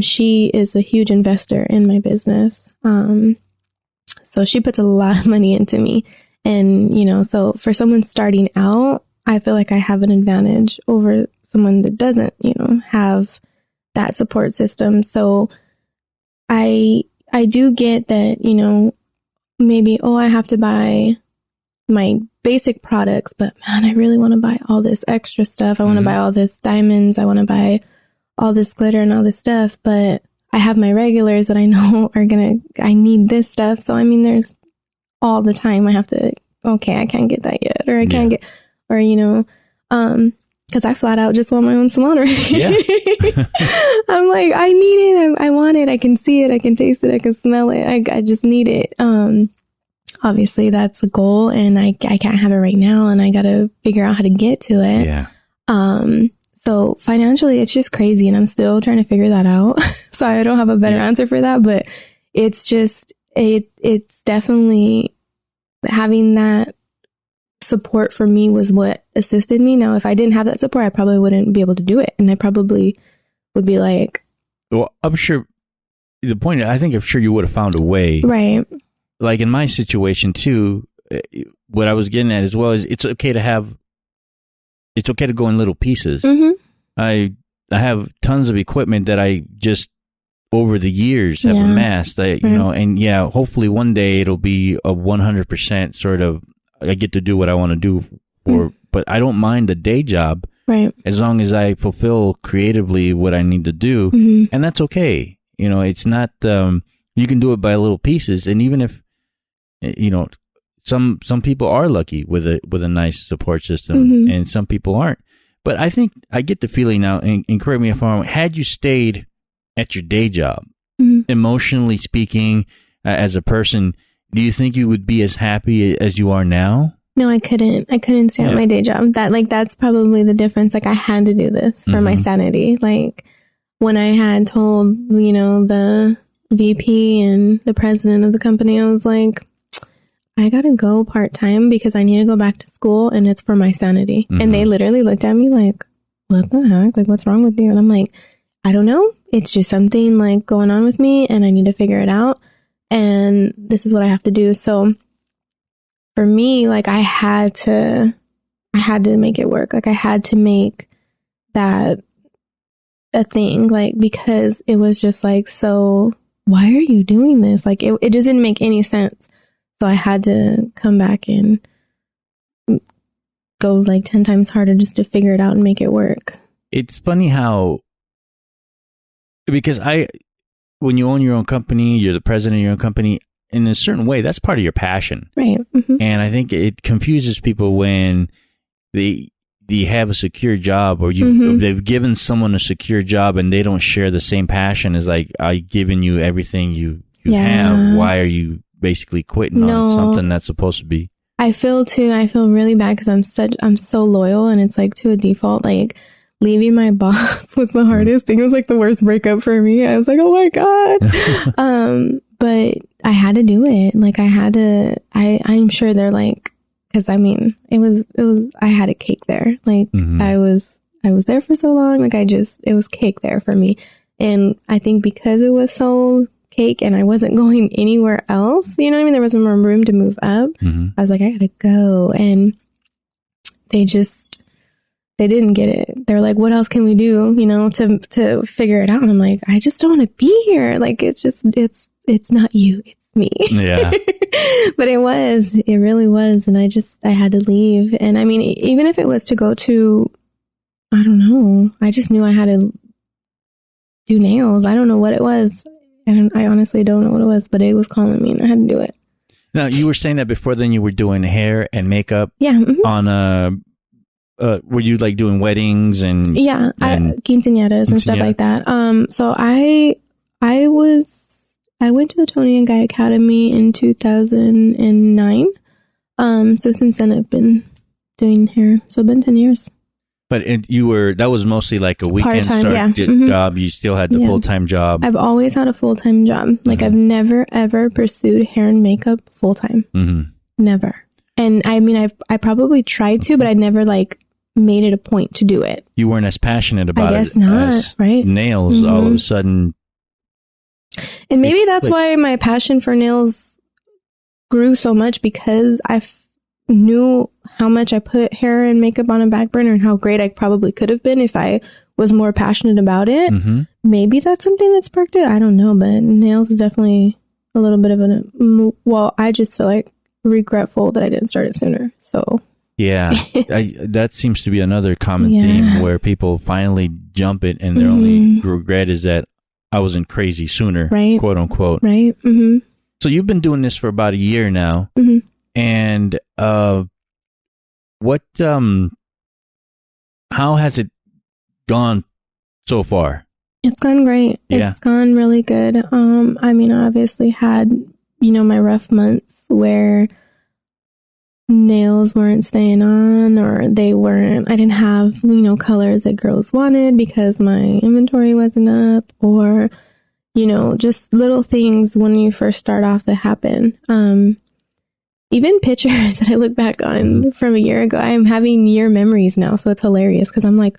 she is a huge investor in my business. So she puts a lot of money into me. And, so for someone starting out, I feel like I have an advantage over someone that doesn't, have that support system. So I do get that, maybe, I have to buy my basic products, but man, I really want to buy all this extra stuff. I want to buy all this diamonds. I want to buy all this glitter and all this stuff, but I have my regulars that I know I need this stuff. So, I mean, there's all the time I have to, I can't get that yet, or I can't get, or, because I flat out just want my own salon already. Yeah. I'm like, I need it. I want it. I can see it. I can taste it. I can smell it. I just need it. Obviously that's the goal, and I can't have it right now, and I got to figure out how to get to it.
Yeah.
So financially it's just crazy, and I'm still trying to figure that out. So I don't have a better answer for that, but it's just, it's definitely having that support for me was what assisted me. Now, if I didn't have that support, I probably wouldn't be able to do it. And I probably would be like,
well, I'm sure I'm sure you would have found a way.
Right.
Like in my situation too, what I was getting at as well is it's okay to go in little pieces. I have tons of equipment that I just over the years have amassed. And hopefully one day it'll be a 100% sort of, I get to do what I want to do but I don't mind the day job, right? As long as I fulfill creatively what I need to do, and that's okay. It's not. You can do it by little pieces, and even if some people are lucky with a nice support system, and some people aren't. But I think I get the feeling now, and correct me if I'm wrong. Had you stayed at your day job, emotionally speaking, as a person, do you think you would be as happy as you are now?
No, I couldn't. I couldn't stay at my day job. That's probably the difference. Like, I had to do this for my sanity. Like, when I had told, the VP and the president of the company, I was like, I gotta go part-time because I need to go back to school, and it's for my sanity. And they literally looked at me like, what the heck? Like, what's wrong with you? And I'm like, I don't know. It's just something like going on with me, and I need to figure it out. And this is what I have to do. So for me, like, I had to make it work. Like, I had to make that a thing, like, because it was just like, so why are you doing this? Like, it just didn't make any sense. So I had to come back and go like 10 times harder just to figure it out and make it work.
It's funny how, because when you own your own company, you're the president of your own company, in a certain way, that's part of your passion.
Right.
And I think it confuses people when they have a secure job, or they've given someone a secure job and they don't share the same passion as like, I've given you everything you have. Why are you basically quitting on something that's supposed to be?
I feel really bad because I'm so loyal, and it's like to a default. Like, leaving my boss was the hardest thing. It was like the worst breakup for me. I was like, oh my God. But I had to do it. Like, I'm sure they're like, cause I mean, I had a cake there. Like, I was there for so long. Like, it was cake there for me. And I think because it was so cake and I wasn't going anywhere else, you know what I mean? There wasn't more room to move up.
Mm-hmm.
I was like, I gotta go. And they didn't get it. They were like, what else can we do, you know, to figure it out? And I'm like, I just don't want to be here. Like, it's not you, it's me.
Yeah.
But it really was. And I had to leave. And I mean, even if it was to go to, I don't know, I just knew I had to do nails. I don't know what it was. And I honestly don't know what it was, but it was calling me and I had to do it.
Now, you were saying that before then you were doing hair and makeup.
Yeah. Mm-hmm.
On were you like doing weddings and
quinceañeras and stuff like that. So I went to the Tony and Guy Academy in 2009. So since then I've been doing hair. So it's been 10 years.
But that was mostly like a weekend job. You still had the full-time job.
I've always had a full-time job. Like I've never ever pursued hair and makeup full-time.
Mm-hmm.
Never. And I mean, I probably tried to, but I never like made it a point to do it.
You weren't as passionate about
it. I guess not,
as
right?
Nails all of a sudden.
And maybe that's why my passion for nails grew so much, because I knew how much I put hair and makeup on a back burner and how great I probably could have been if I was more passionate about it. Mm-hmm. Maybe that's something that sparked it. I don't know, but nails is definitely a little bit of I just feel like regretful that I didn't start it sooner. So
yeah, that seems to be another common theme where people finally jump it and their only regret is that I wasn't crazy sooner,
right?
Quote unquote.
Right. Mm-hmm.
So you've been doing this for about a year now.
Mm-hmm.
And how has it gone so far?
It's gone great. Yeah. It's gone really good. I mean, I obviously had, my rough months where nails weren't staying on, or I didn't have, colors that girls wanted because my inventory wasn't up, or, just little things when you first start off that happen. Even pictures that I look back on from a year ago, I am having year memories now. So it's hilarious because I'm like,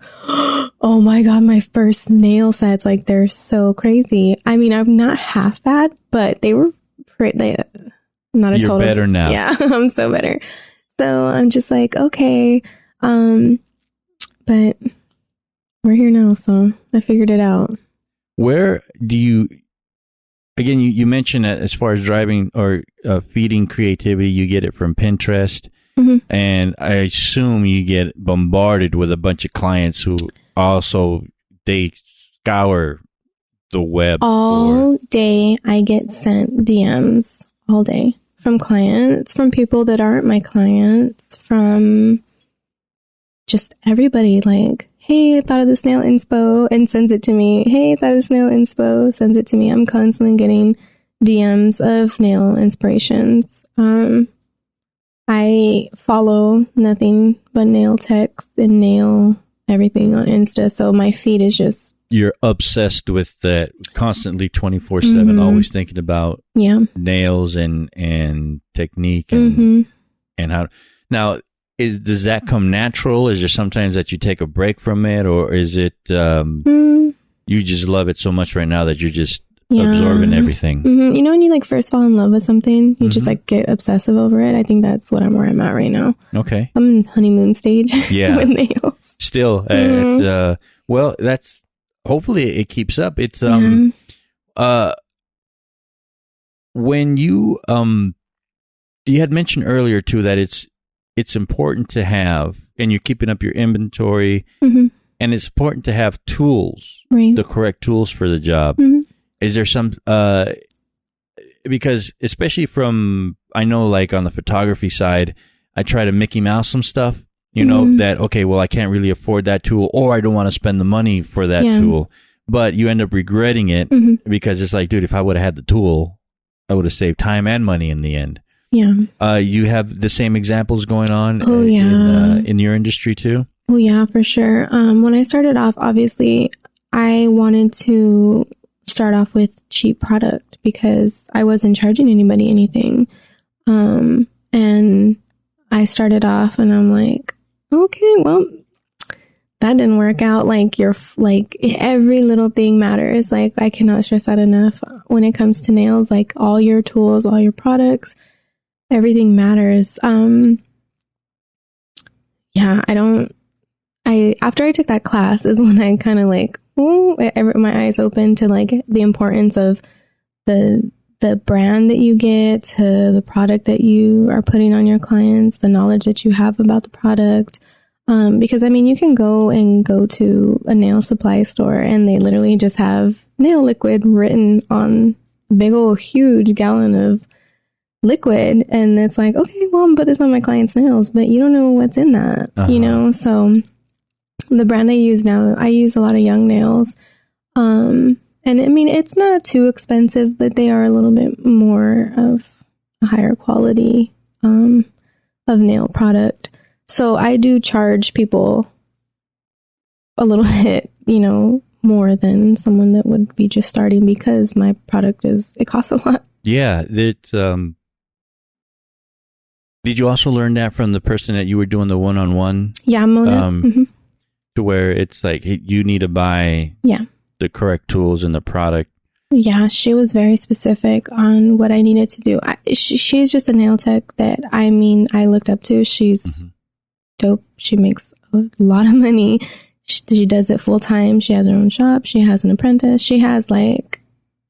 oh my God, my first nail sets, like they're so crazy. I mean, I'm not half bad, but they were not a total.
You're better now.
Yeah, I'm so better. So I'm just like, okay. But we're here now. So I figured it out.
Where do you, again, you mentioned that as far as driving or feeding creativity, you get it from Pinterest. Mm-hmm. And I assume you get bombarded with a bunch of clients who also, they scour the web.
All day I get sent DMs all day from clients, from people that aren't my clients, from just everybody, like, hey, I thought of this nail inspo, and sends it to me. Hey, I thought of this nail inspo, sends it to me. I'm constantly getting DMs of nail inspirations. I follow nothing but nail text and nail everything on Insta. So my feed is just...
You're obsessed with that, constantly 24/7, always thinking about nails and technique and how... Now, does that come natural? Is there sometimes that you take a break from it, or is it you just love it so much right now that you're just absorbing everything?
Mm-hmm. When you like first fall in love with something, you just like get obsessive over it. I think that's where I'm at right now.
Okay.
I'm in honeymoon stage with nails.
Still, well, that's hopefully it keeps up. It's when you had mentioned earlier too that it's important to have, and you're keeping up your inventory, and it's important to have tools, the correct tools for the job. Is there some, because especially I know like on the photography side, I try to Mickey Mouse some stuff, that, okay, well, I can't really afford that tool, or I don't want to spend the money for that tool, but you end up regretting it because it's like, dude, if I would have had the tool, I would have saved time and money in the end. Yeah. You have the same examples going on in your industry too?
Oh, yeah, for sure. When I started off, obviously, I wanted to start off with cheap product because I wasn't charging anybody anything. And I started off and I'm like, okay, well, that didn't work out. Like like every little thing matters. Like I cannot stress that enough when it comes to nails, like all your tools, all your products, everything matters. Yeah, after I took that class is when I kind of like, my eyes opened to like the importance of the brand that you get, to the product that you are putting on your clients, the knowledge that you have about the product. Because I mean, you can go to a nail supply store and they literally just have nail liquid written on a big old huge gallon of liquid. And it's like, okay, well, I'm gonna put this on my client's nails, but you don't know what's in that, you know? So the brand I use now, I use a lot of Young Nails. And I mean, it's not too expensive, but they are a little bit more of a higher quality, of nail product. So I do charge people a little bit, you know, more than someone that would be just starting, because my product it costs a lot.
Yeah. Did you also learn that from the person that you were doing the one-on-one?
Yeah, Mona.
To where it's like, you need to buy the correct tools and the product.
Yeah, she was very specific on what I needed to do. She's just a nail tech that, I mean, I looked up to. She's dope. She makes a lot of money. She does it full time. She has her own shop. She has an apprentice. She has like,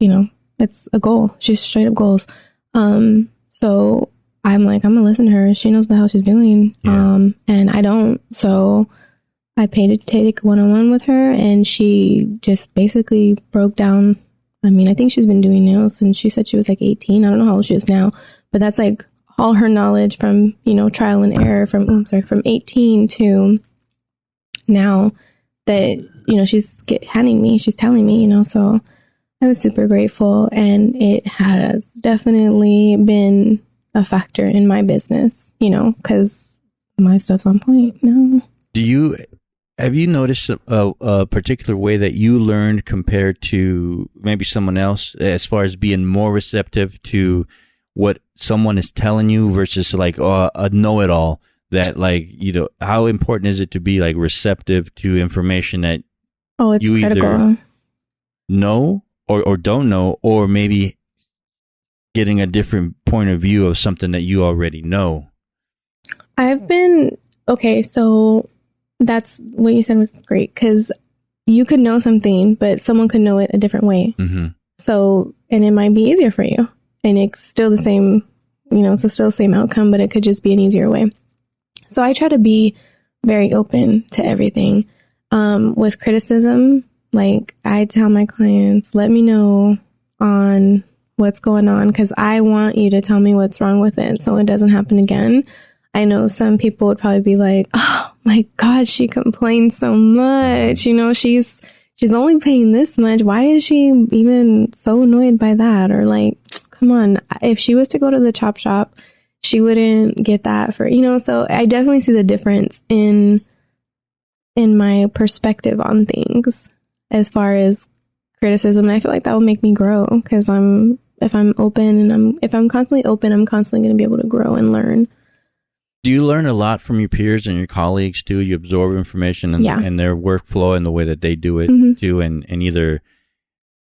you know, it's a goal. She's straight up goals. So I'm like, I'm gonna listen to her. She knows the hell she's doing. And I don't. So I paid to take a one-on-one with her, and she just basically broke down. I mean, I think she's been doing nails since she said she was like 18. I don't know how old she is now, but that's like all her knowledge from, you know, trial and error from 18 to now that, you know, she's telling me, you know, so I was super grateful, and it has definitely been a factor in my business, you know, because my stuff's on point now. Have you noticed a particular way that you learned compared to maybe someone else, as far as being more receptive to what someone is telling you versus like a know-it-all? That, like, you know, how important is it to be like receptive to information that it's
you
critical.
Either know or don't know, or maybe getting a different point of view of something that you already know?
So that's what you said was great, because you could know something, but someone could know it a different way. So, and it might be easier for you, and it's still the same, you know, it's still the same outcome, but it could just be an easier way. So I try to be very open to everything. With criticism, like I tell my clients, let me know on what's going on, because I want you to tell me what's wrong with it so it doesn't happen again. I know some people would probably be like, oh my God, she complains so much. You know, she's only paying this much. Why is she even so annoyed by that? Or like, come on, if she was to go to the chop shop, she wouldn't get that for, you know. So I definitely see the difference in my perspective on things as far as criticism. And I feel like that will make me grow, because if I'm open, and if I'm constantly open, I'm constantly going to be able to grow and learn.
Do you learn a lot from your peers and your colleagues too? You absorb information and their workflow and the way that they do it too. And either,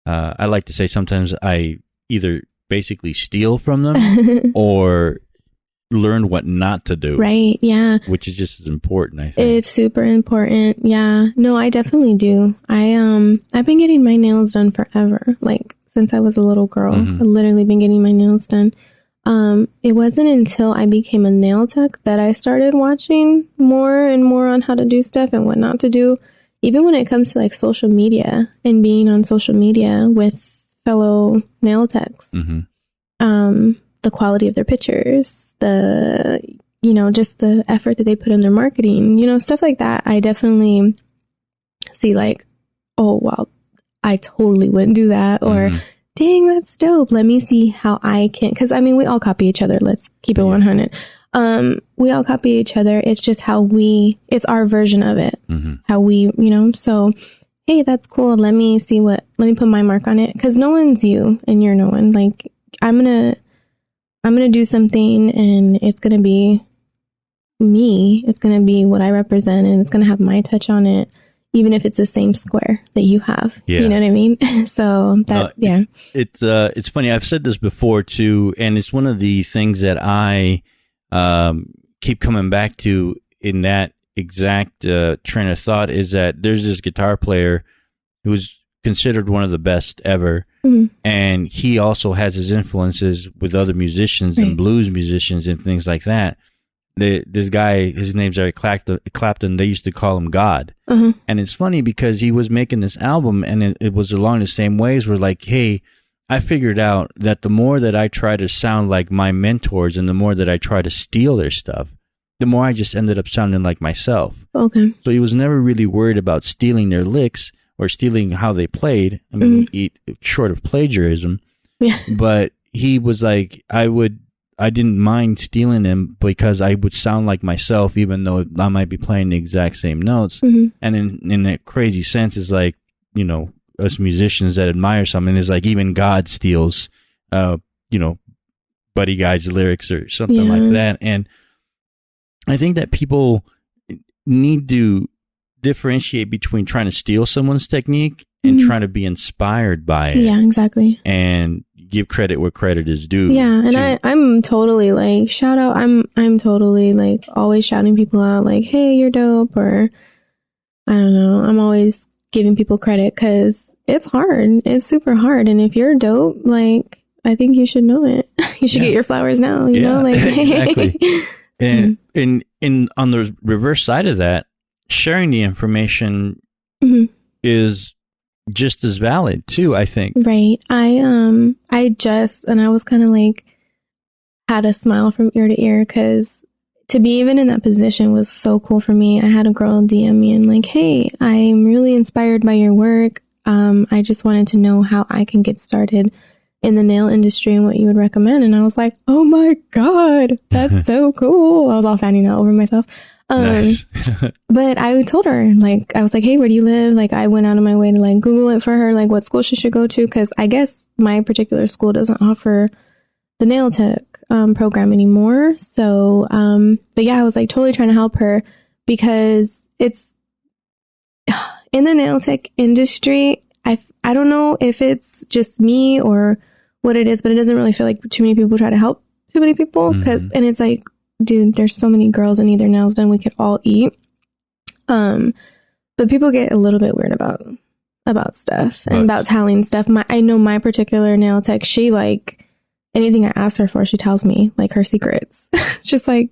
I like to say sometimes I either basically steal from them or learn what not to do.
Right. Yeah.
Which is just as important, I think.
It's super important. Yeah. No, I definitely do. I've been getting my nails done forever. Like since I was a little girl, I've literally been getting my nails done. It wasn't until I became a nail tech that I started watching more and more on how to do stuff and what not to do. Even when it comes to like social media and being on social media with fellow nail techs, the quality of their pictures, just the effort that they put in their marketing, you know, stuff like that. I definitely see like, oh, wow, I totally wouldn't do that. Or dang, that's dope. Let me see how I can, because I mean, we all copy each other. Let's keep it 100. We all copy each other. It's just it's our version of it. How we, you know, so, hey, that's cool. Let me put my mark on it. Because no one's you and you're no one. Like, I'm going to do something and it's going to be me. It's going to be what I represent, and it's going to have my touch on it, even if it's the same square that you have.
Yeah.
You know what I mean? So that, yeah.
It's funny. I've said this before too, and it's one of the things that I keep coming back to in that exact train of thought, is that there's this guitar player who's considered one of the best ever. Mm-hmm. And he also has his influences with other musicians and blues musicians and things like that. This guy, his name's Eric Clapton, they used to call him God. Mm-hmm. And it's funny because he was making this album, and it was along the same ways where, like, hey, I figured out that the more that I try to sound like my mentors and the more that I try to steal their stuff, the more I just ended up sounding like myself. Okay. So he was never really worried about stealing their licks or stealing how they played. I mean, short of plagiarism. Yeah. But he was like, I didn't mind stealing them because I would sound like myself, even though I might be playing the exact same notes. Mm-hmm. And in that crazy sense, it's like, you know, us musicians that admire something is like even God steals, you know, Buddy Guy's lyrics or something like that. And I think that people need to differentiate between trying to steal someone's technique and trying to be inspired by it.
Yeah, exactly.
And give credit where credit is due.
Yeah, and I'm totally like, shout out, I'm totally like always shouting people out like, hey, you're dope, or I don't know. I'm always giving people credit because it's hard. It's super hard. And if you're dope, like, I think you should know it. You should get your flowers now, you know? Like,
exactly. And on the reverse side of that, sharing the information is just as valid too, I think.
Right. I was kind of like, had a smile from ear to ear because to be even in that position was so cool for me. I had a girl DM me and like, hey, I'm really inspired by your work. I just wanted to know how I can get started in the nail industry and what you would recommend. And I was like, oh my God, that's so cool. I was all fanning out over myself. Nice. But I told her, like, I was like, hey, where do you live? Like, I went out of my way to like Google it for her, like what school she should go to. Cause I guess my particular school doesn't offer the nail tech program anymore. So, but yeah, I was like totally trying to help her because it's in the nail tech industry. I don't know if it's just me or what it is, but it doesn't really feel like too many people try to help too many people. And it's like, dude, there's so many girls that need their nails done. We could all eat. But people get a little bit weird about stuff and about telling stuff. I know my particular nail tech, she like anything I ask her for, she tells me like her secrets. Just like,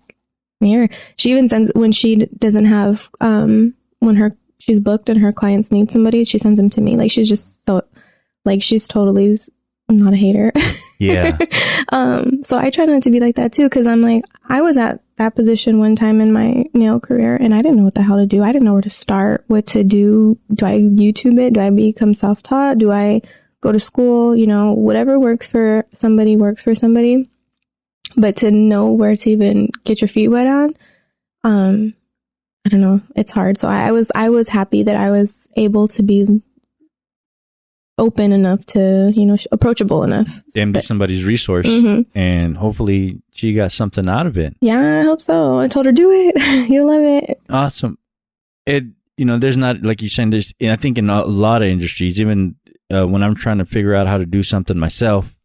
here. She even sends when she doesn't have, when she's booked and her clients need somebody, she sends them to me. Like she's just so, like she's totally not a hater.
Yeah.
So I try not to be like that too, because I'm like, I was at that position one time in my nail career and I didn't know what the hell to do. I didn't know where to start, what to do. Do I YouTube it? Do I become self-taught? Do I go to school? You know, whatever works for somebody works for somebody. But to know where to even get your feet wet on, I don't know. It's hard. So I was happy that I was able to be open enough to, you know, approachable enough.
And be somebody's resource. And hopefully she got something out of it.
Yeah, I hope so. I told her, do it. You'll love it.
Awesome. You know, there's not, like you're saying, I think in a lot of industries, even when I'm trying to figure out how to do something myself,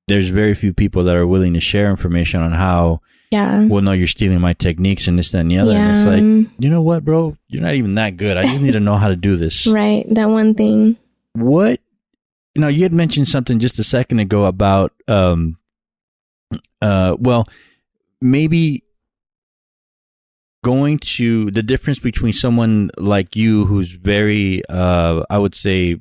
there's very few people that are willing to share information on how, well, no, you're stealing my techniques and this, that, and the other. And it's like, you know what, bro? You're not even that good. I just need to know how to do this.
Right. That one thing.
What? You know, you had mentioned something just a second ago about, well, maybe going to the difference between someone like you who's very, I would say,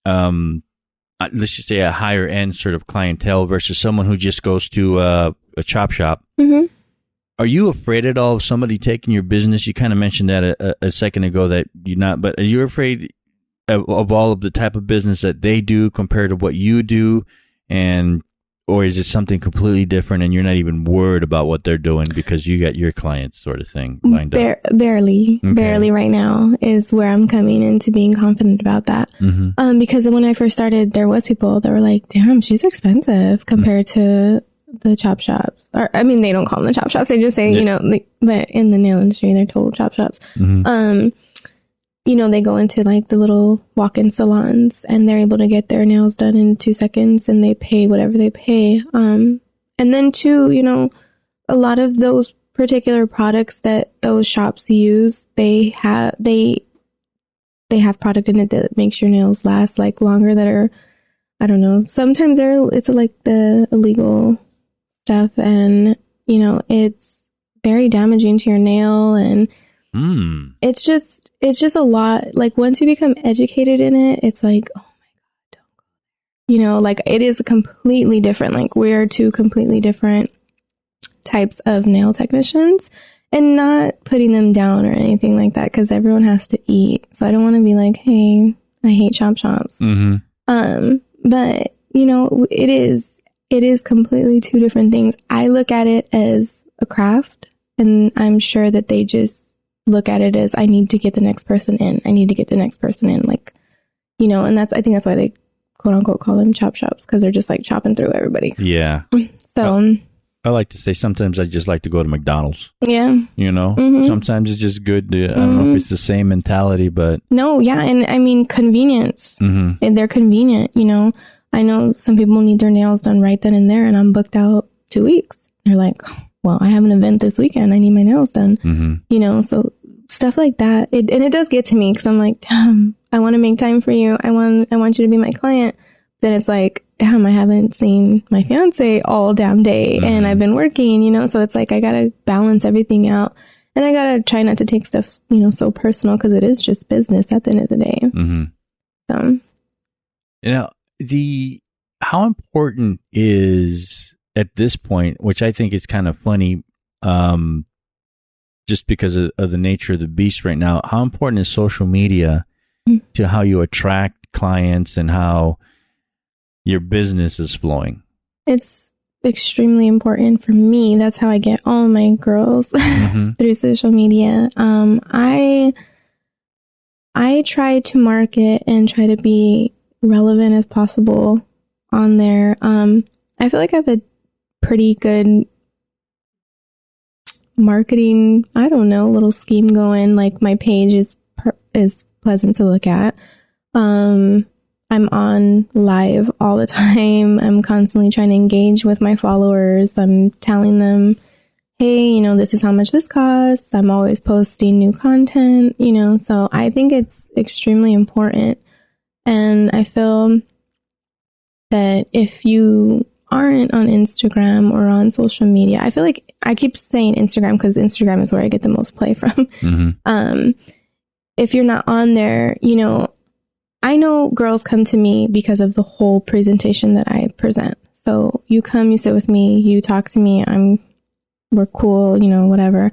let's just say a higher end sort of clientele versus someone who just goes to a chop shop. Are you afraid at all of somebody taking your business? You kind of mentioned that a second ago that you're not, but are you afraid of all of the type of business that they do compared to what you do? Or is it something completely different and you're not even worried about what they're doing because you got your clients sort of thing lined up?
Barely right now is where I'm coming into being confident about that. Because when I first started, there was people that were like, damn, she's expensive compared to the chop shops. Or, I mean, they don't call them the chop shops. They just say, but in the nail industry, they're total chop shops. Mm-hmm. They go into like the little walk-in salons and they're able to get their nails done in 2 seconds and they pay whatever they pay. And then too, a lot of those particular products that those shops use, they have product in it that makes your nails last like longer, that are, I don't know, sometimes it's like the illegal stuff, and it's very damaging to your nail, and it's just a lot. Like once you become educated in it, it's like, oh my God, don't go. Like it is completely different. Like we're two completely different types of nail technicians, and not putting them down or anything like that, because everyone has to eat. So I don't want to be like, hey, I hate chop shops. Mm-hmm. But it is completely two different things. I look at it as a craft, and I'm sure that they just look at it as, I need to get the next person in. I need to get the next person in. Like, and I think that's why they quote unquote call them chop shops, because they're just like chopping through everybody.
Yeah.
So
I like to say sometimes I just like to go to McDonald's.
Yeah.
Mm-hmm. Sometimes it's just good to, I don't know if it's the same mentality, but.
No, yeah. And I mean, convenience. Mm-hmm. And they're convenient. I know some people need their nails done right then and there, and I'm booked out 2 weeks. They're like, well, I have an event this weekend. I need my nails done. Mm-hmm. So stuff like that. And it does get to me, because I'm like, damn, I want to make time for you. I want you to be my client. Then it's like, damn, I haven't seen my fiance all damn day, and I've been working, so it's like, I got to balance everything out, and I got to try not to take stuff, so personal, because it is just business at the end of the day. Mm-hmm. So,
how important is at this point, which I think is kind of funny, just because of the nature of the beast right now, how important is social media to how you attract clients and how your business is flowing?
It's extremely important for me. That's how I get all my girls through social media. I try to market and try to be relevant as possible on there. I feel like I have a pretty good marketing, I don't know, little scheme going. Like my page is pleasant to look at. I'm on live all the time. I'm constantly trying to engage with my followers. I'm telling them, hey, this is how much this costs. I'm always posting new content, so I think it's extremely important. And I feel that if you aren't on Instagram or on social media, I feel like I keep saying Instagram because Instagram is where I get the most play from. Mm-hmm. If you're not on there, I know girls come to me because of the whole presentation that I present. So you come, you sit with me, you talk to me, we're cool, whatever.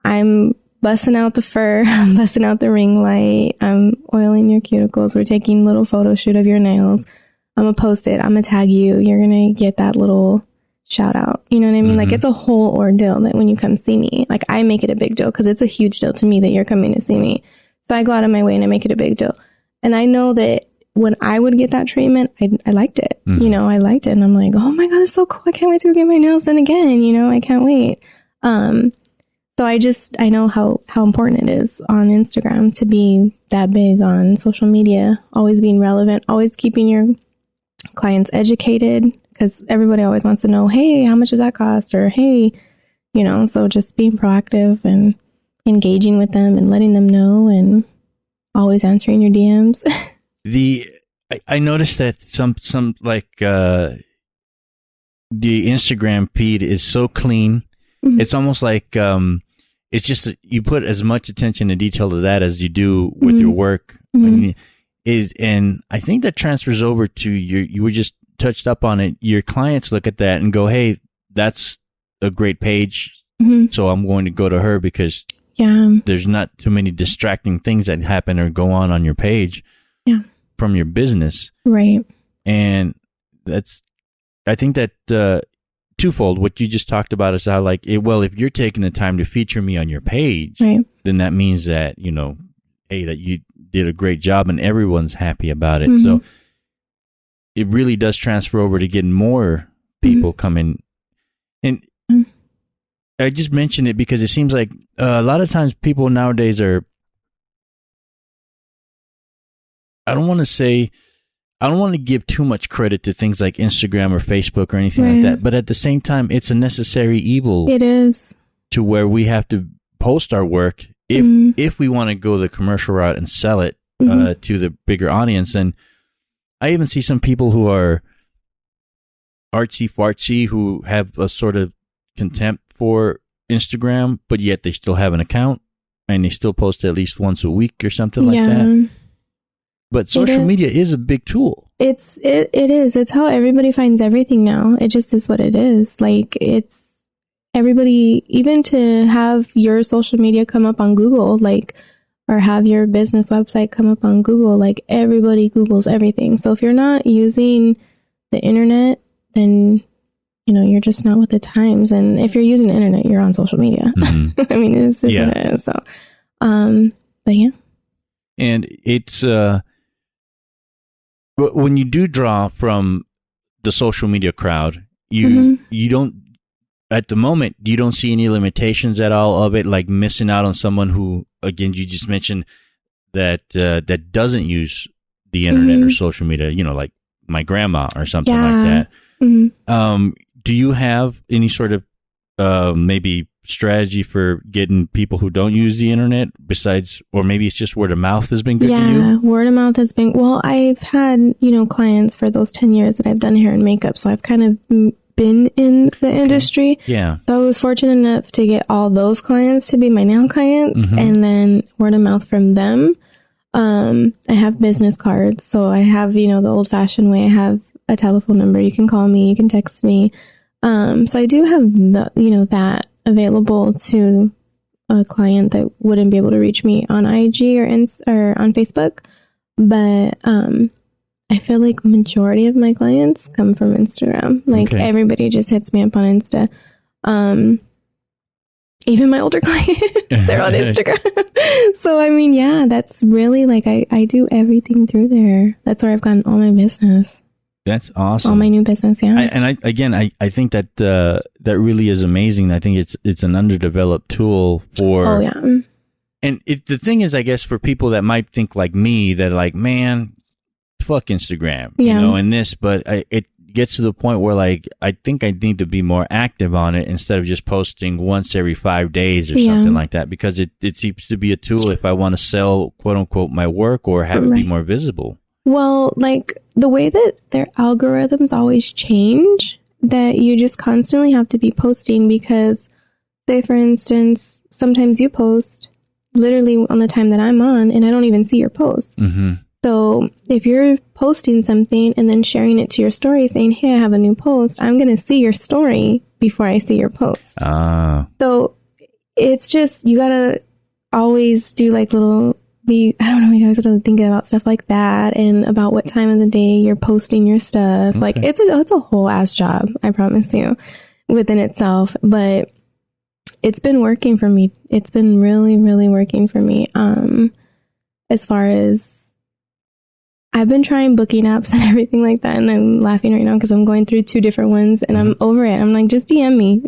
I'm busting out the fur, I'm busting out the ring light, I'm oiling your cuticles, we're taking a little photo shoot of your nails. I'm going to post it, I'm going to tag you, you're going to get that little shout out. You know what I mean? Mm-hmm. Like it's a whole ordeal that when you come see me, like I make it a big deal because it's a huge deal to me that you're coming to see me. So I go out of my way and I make it a big deal. And I know that when I would get that treatment, I liked it. Mm-hmm. I liked it. And I'm like, oh my God, it's so cool. I can't wait to go get my nails done again. I can't wait. So I know how important it is on Instagram to be that big on social media, always being relevant, always keeping your clients educated, because everybody always wants to know, hey, how much does that cost? Or, hey, so just being proactive and engaging with them and letting them know and always answering your DMs.
I noticed that some like the Instagram feed is so clean. Mm-hmm. It's almost like it's just you put as much attention and detail to that as you do with your work. Mm-hmm. And I think that transfers over to you were just touched up on it. Your clients look at that and go, hey, that's a great page. Mm-hmm. So I'm going to go to her because there's not too many distracting things that happen or go on your page from your business. Right. And I think that twofold, what you just talked about is how if you're taking the time to feature me on your page, then that means that, hey, that you did a great job and everyone's happy about it. Mm-hmm. So it really does transfer over to getting more people coming. And I just mentioned it because it seems like a lot of times people nowadays are, I don't want to give too much credit to things like Instagram or Facebook or anything like that. But at the same time, it's a necessary evil.
It is.
To where we have to post our work if we want to go the commercial route and sell it to the bigger audience. And I even see some people who are artsy fartsy who have a sort of contempt for Instagram, but yet they still have an account and they still post at least once a week or something like that. But social media is a big tool. It
is. It's how everybody finds everything now. It just is what it is. Like, it's everybody, even to have your social media come up on Google, like, or have your business website come up on Google, like, everybody Googles everything. So if you're not using the internet, then, you know, you're just not with the times. And if you're using the internet, you're on social media. I mean, it's just what it is. So, but yeah.
And it's, when you do draw from the social media crowd, you don't, at the moment, you don't see any limitations at all of it, like missing out on someone who, again, you just mentioned that that doesn't use the internet or social media, you know, like my grandma or something like that. Do you have any sort of maybe strategy for getting people who don't use the internet besides, or maybe it's just word of mouth has been good to you?
Yeah, word of mouth has been, well, I've had, you know, clients for those 10 years that I've done hair and makeup. So I've kind of been in the industry.
Yeah.
So I was fortunate enough to get all those clients to be my nail clients and then word of mouth from them. I have business cards. So I have, you know, the old fashioned way. I have a telephone number. You can call me, you can text me. So I do have the, you know, that available to a client that wouldn't be able to reach me on IG or on Facebook. But I feel like majority of my clients come from Instagram. Like everybody just hits me up on Insta. Even my older clients, they're on Instagram. So I mean, yeah, that's really like I do everything through there. That's where I've gotten all my business.
That's awesome.
All my new business, yeah.
I think that that really is amazing. I think it's an underdeveloped tool for.
Oh yeah.
And the thing is, I guess for people that might think like me, that like, man, fuck Instagram, you know, and this, but it gets to the point where like I think I need to be more active on it instead of just posting once every 5 days or something like that, because it seems to be a tool if I want to sell, quote unquote, my work or have it be more visible.
Well, like the way that their algorithms always change, that you just constantly have to be posting because, say, for instance, sometimes you post literally on the time that I'm on and I don't even see your post. So if you're posting something and then sharing it to your story saying, hey, I have a new post, I'm going to see your story before I see your post. So it's just, you got to always do like I don't know, you guys got to think about stuff like that and about what time of the day you're posting your stuff. Like it's a whole ass job, I promise you, within itself. But it's been working for me. It's been really, really working for me. As far as I've been trying booking apps and everything like that. And I'm laughing right now because I'm going through 2 different ones and I'm over it. I'm like, just DM me,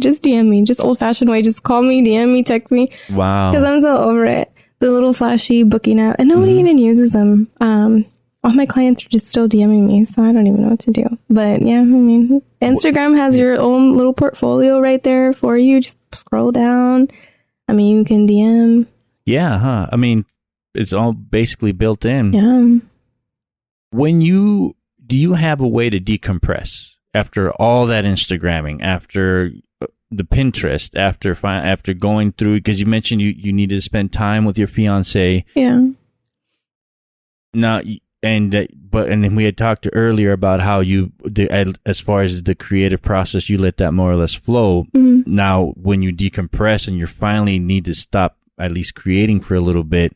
just old fashioned way. Just call me, DM me, text me.
Wow.
Because I'm so over it. The little flashy booking app, and nobody even uses them. All my clients are just still DMing me, so I don't even know what to do. But yeah, I mean, Instagram has your own little portfolio right there for you. Just scroll down. I mean, you can DM.
Yeah, huh? I mean, it's all basically built in.
Yeah.
Do you have a way to decompress after all that Instagramming, after the Pinterest, after going through, because you mentioned you needed to spend time with your fiance.
Yeah.
Now, and then we had talked earlier about how as far as the creative process, you let that more or less flow. Now, when you decompress and you finally need to stop at least creating for a little bit,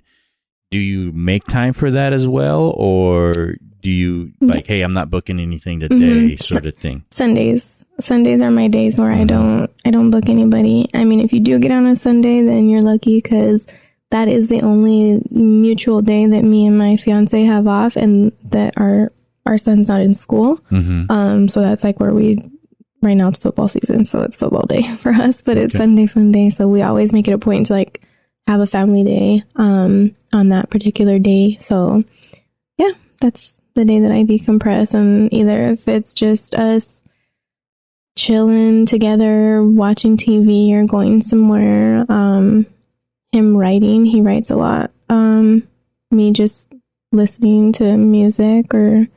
do you make time for that as well, or do you like, hey, I'm not booking anything today, sort of thing? Sundays are my days where I don't book anybody. I mean, if you do get on a Sunday, then you're lucky because that is the only mutual day that me and my fiance have off and that our son's not in school. So that's like where we
right now it's football season, so it's football day for us, but it's Sunday fun day. So we always make it a point to like have a family day on that particular day. So yeah, that's the day that I decompress. And either if it's just us chilling together, watching TV or going somewhere, him writing, he writes a lot. Me just listening to music or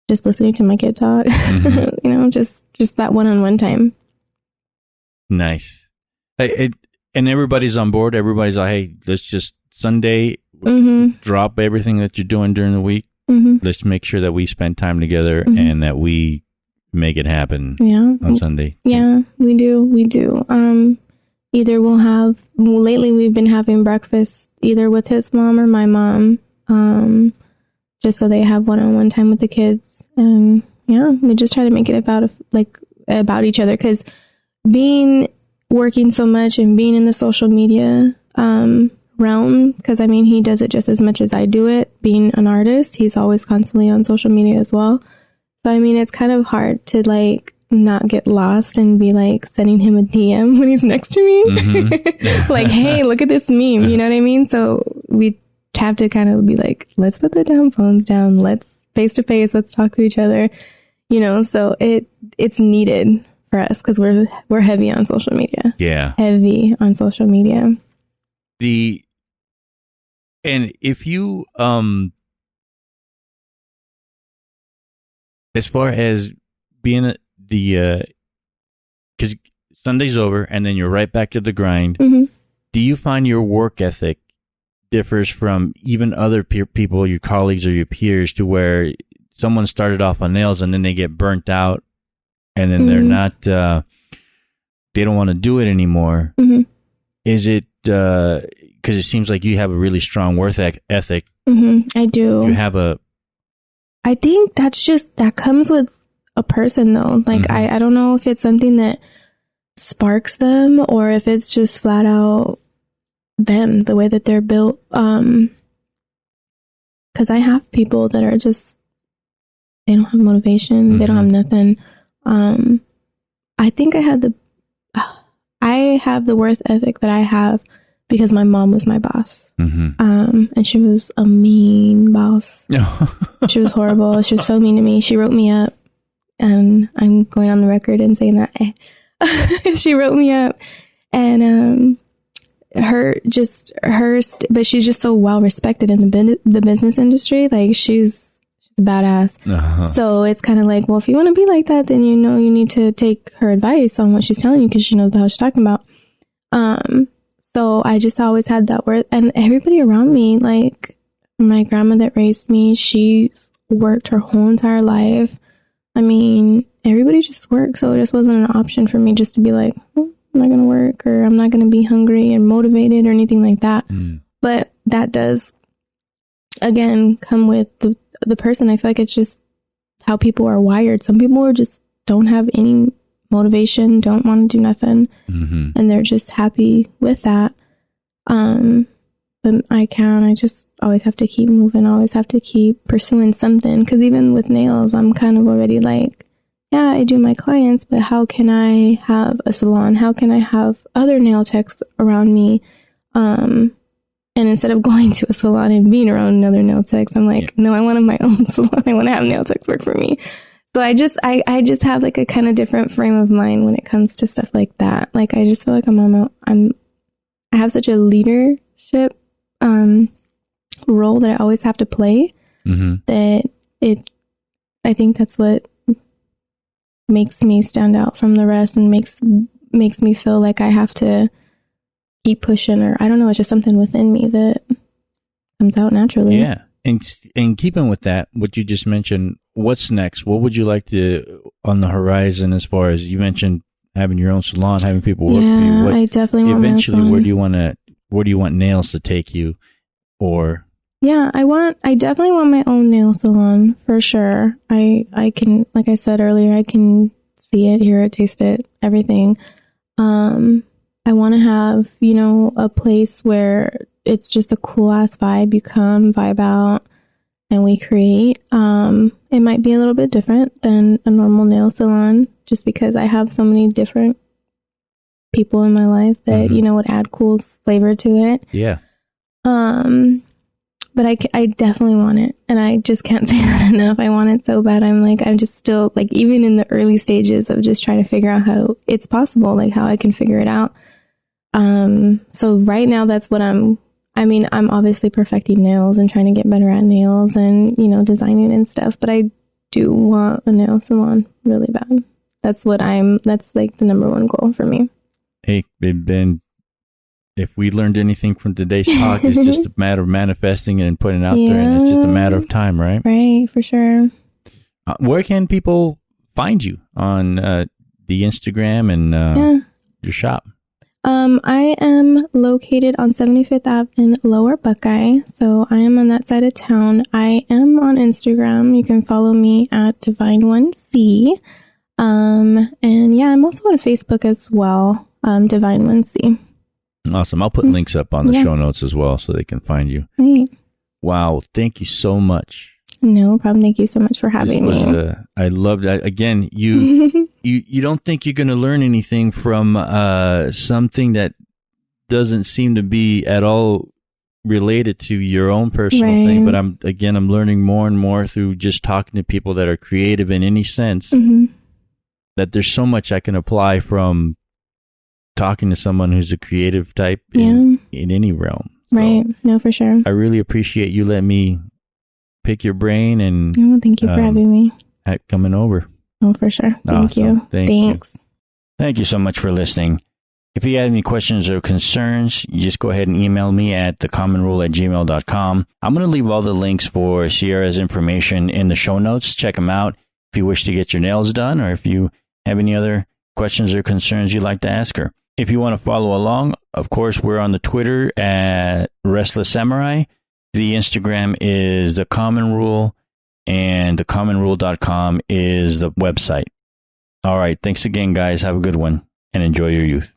just listening to my kid talk, you know, just that one-on-one time.
Nice. And everybody's on board. Everybody's like, hey, let's just Sunday, drop everything that you're doing during the week. Let's make sure that we spend time together and that we make it happen on Sunday.
Yeah, we do. Either lately we've been having breakfast either with his mom or my mom, just so they have one-on-one time with the kids. And yeah, we just try to make it about each other, because working so much and being in the social media realm, because I mean, he does it just as much as I do it. Being an artist, he's always constantly on social media as well. So I mean, it's kind of hard to like not get lost and be like sending him a DM when he's next to me. Like, hey, look at this meme. You know what I mean? So we have to kind of be like, let's put the damn phones down. Let's face to face. Let's talk to each other. You know, so it's needed for us because we're heavy on social media.
Yeah.
Heavy on social media.
And if you, as far as being because Sunday's over and then you're right back to the grind. Do you find your work ethic differs from even other people, your colleagues or your peers, to where someone started off on nails and then they get burnt out and then they're not, they don't want to do it anymore? Is it, because it seems like you have a really strong work ethic.
I do.
You have
I think that comes with a person though. Like, I don't know if it's something that sparks them or if it's just flat out them, the way that they're built. Because I have people that are just, they don't have motivation. They don't have nothing. I think I have the work ethic that I have because my mom was my boss. And she was a mean boss. She was horrible. She was so mean to me. She wrote me up, and I'm going on the record and saying that. She wrote me up, and but she's just so well respected in the business industry. Like, she's a badass. So it's kind of like, well, if you want to be like that, then you know you need to take her advice on what she's telling you, because she knows the hell she's talking about. So I just always had that word, and everybody around me, like my grandma that raised me, she worked her whole entire life. I mean, everybody just worked, so it just wasn't an option for me just to be like, I'm not going to work, or I'm not going to be hungry and motivated or anything like that. But that does, again, come with the person. I feel like it's just how people are wired. Some people just don't have any motivation, don't want to do nothing, and they're just happy with that. But I just always have to keep moving, always have to keep pursuing something, because even with nails, I'm kind of already like, yeah, I do my clients, but how can I have a salon? How can I have other nail techs around me? And instead of going to a salon and being around another nail techs, I'm like, no, I want my own salon. I want to have nail techs work for me. So I just have like a kind of different frame of mind when it comes to stuff like that. Like, I just feel like I have such a leadership role that I always have to play, that I think that's what makes me stand out from the rest and makes me feel like I have to keep pushing, or I don't know, it's just something within me that comes out naturally.
Yeah. And keeping with that, what you just mentioned, what's next? What would you like to on the horizon, as far as you mentioned having your own salon, having people work for you?
I definitely want
eventually,
my own
salon. Where do you want nails to take you? Or
I definitely want my own nail salon for sure. I can, like I said earlier, I can see it, hear it, taste it, everything. I want to have, a place where it's just a cool ass vibe. You come, vibe out, and we create. It might be a little bit different than a normal nail salon just because I have so many different people in my life that, would add cool flavor to it.
Yeah.
But I definitely want it. And I just can't say that enough. I want it so bad. I'm just still like, even in the early stages of just trying to figure out how it's possible, like how I can figure it out. So right now that's what I'm obviously perfecting nails and trying to get better at nails and, designing and stuff. But I do want a nail salon really bad. That's like the number one goal for me.
Hey, Ben, if we learned anything from today's talk, it's just a matter of manifesting it and putting it out there, and it's just a matter of time, right?
Right, for sure.
Where can people find you on the Instagram and your shop?
I am located on 75th Ave in Lower Buckeye, so I am on that side of town. I am on Instagram. You can follow me at Divine1C. And yeah, I'm also on Facebook as well, Divine1C.
Awesome. I'll put links up on the show notes as well so they can find you.
Right.
Wow. Thank you so much.
No problem. Thank you so much for having me.
I loved that. Again, you don't think you're going to learn anything from something that doesn't seem to be at all related to your own personal thing. But I'm learning more and more through just talking to people that are creative in any sense, that there's so much I can apply from talking to someone who's a creative type in any realm. So
right. No, for sure.
I really appreciate you letting me pick your brain and
thank you for having me.
Coming over.
Oh, for sure. Thank you. Thanks.
Thank you so much for listening. If you have any questions or concerns, you just go ahead and email me at thecommonrule@gmail.com. I'm going to leave all the links for Ciera's information in the show notes. Check them out if you wish to get your nails done, or if you have any other questions or concerns you'd like to ask her. If you want to follow along, of course, we're on the Twitter at Restless Samurai. The Instagram is The Common Rule, and thecommonrule.com is the website. All right. Thanks again, guys. Have a good one, and enjoy your youth.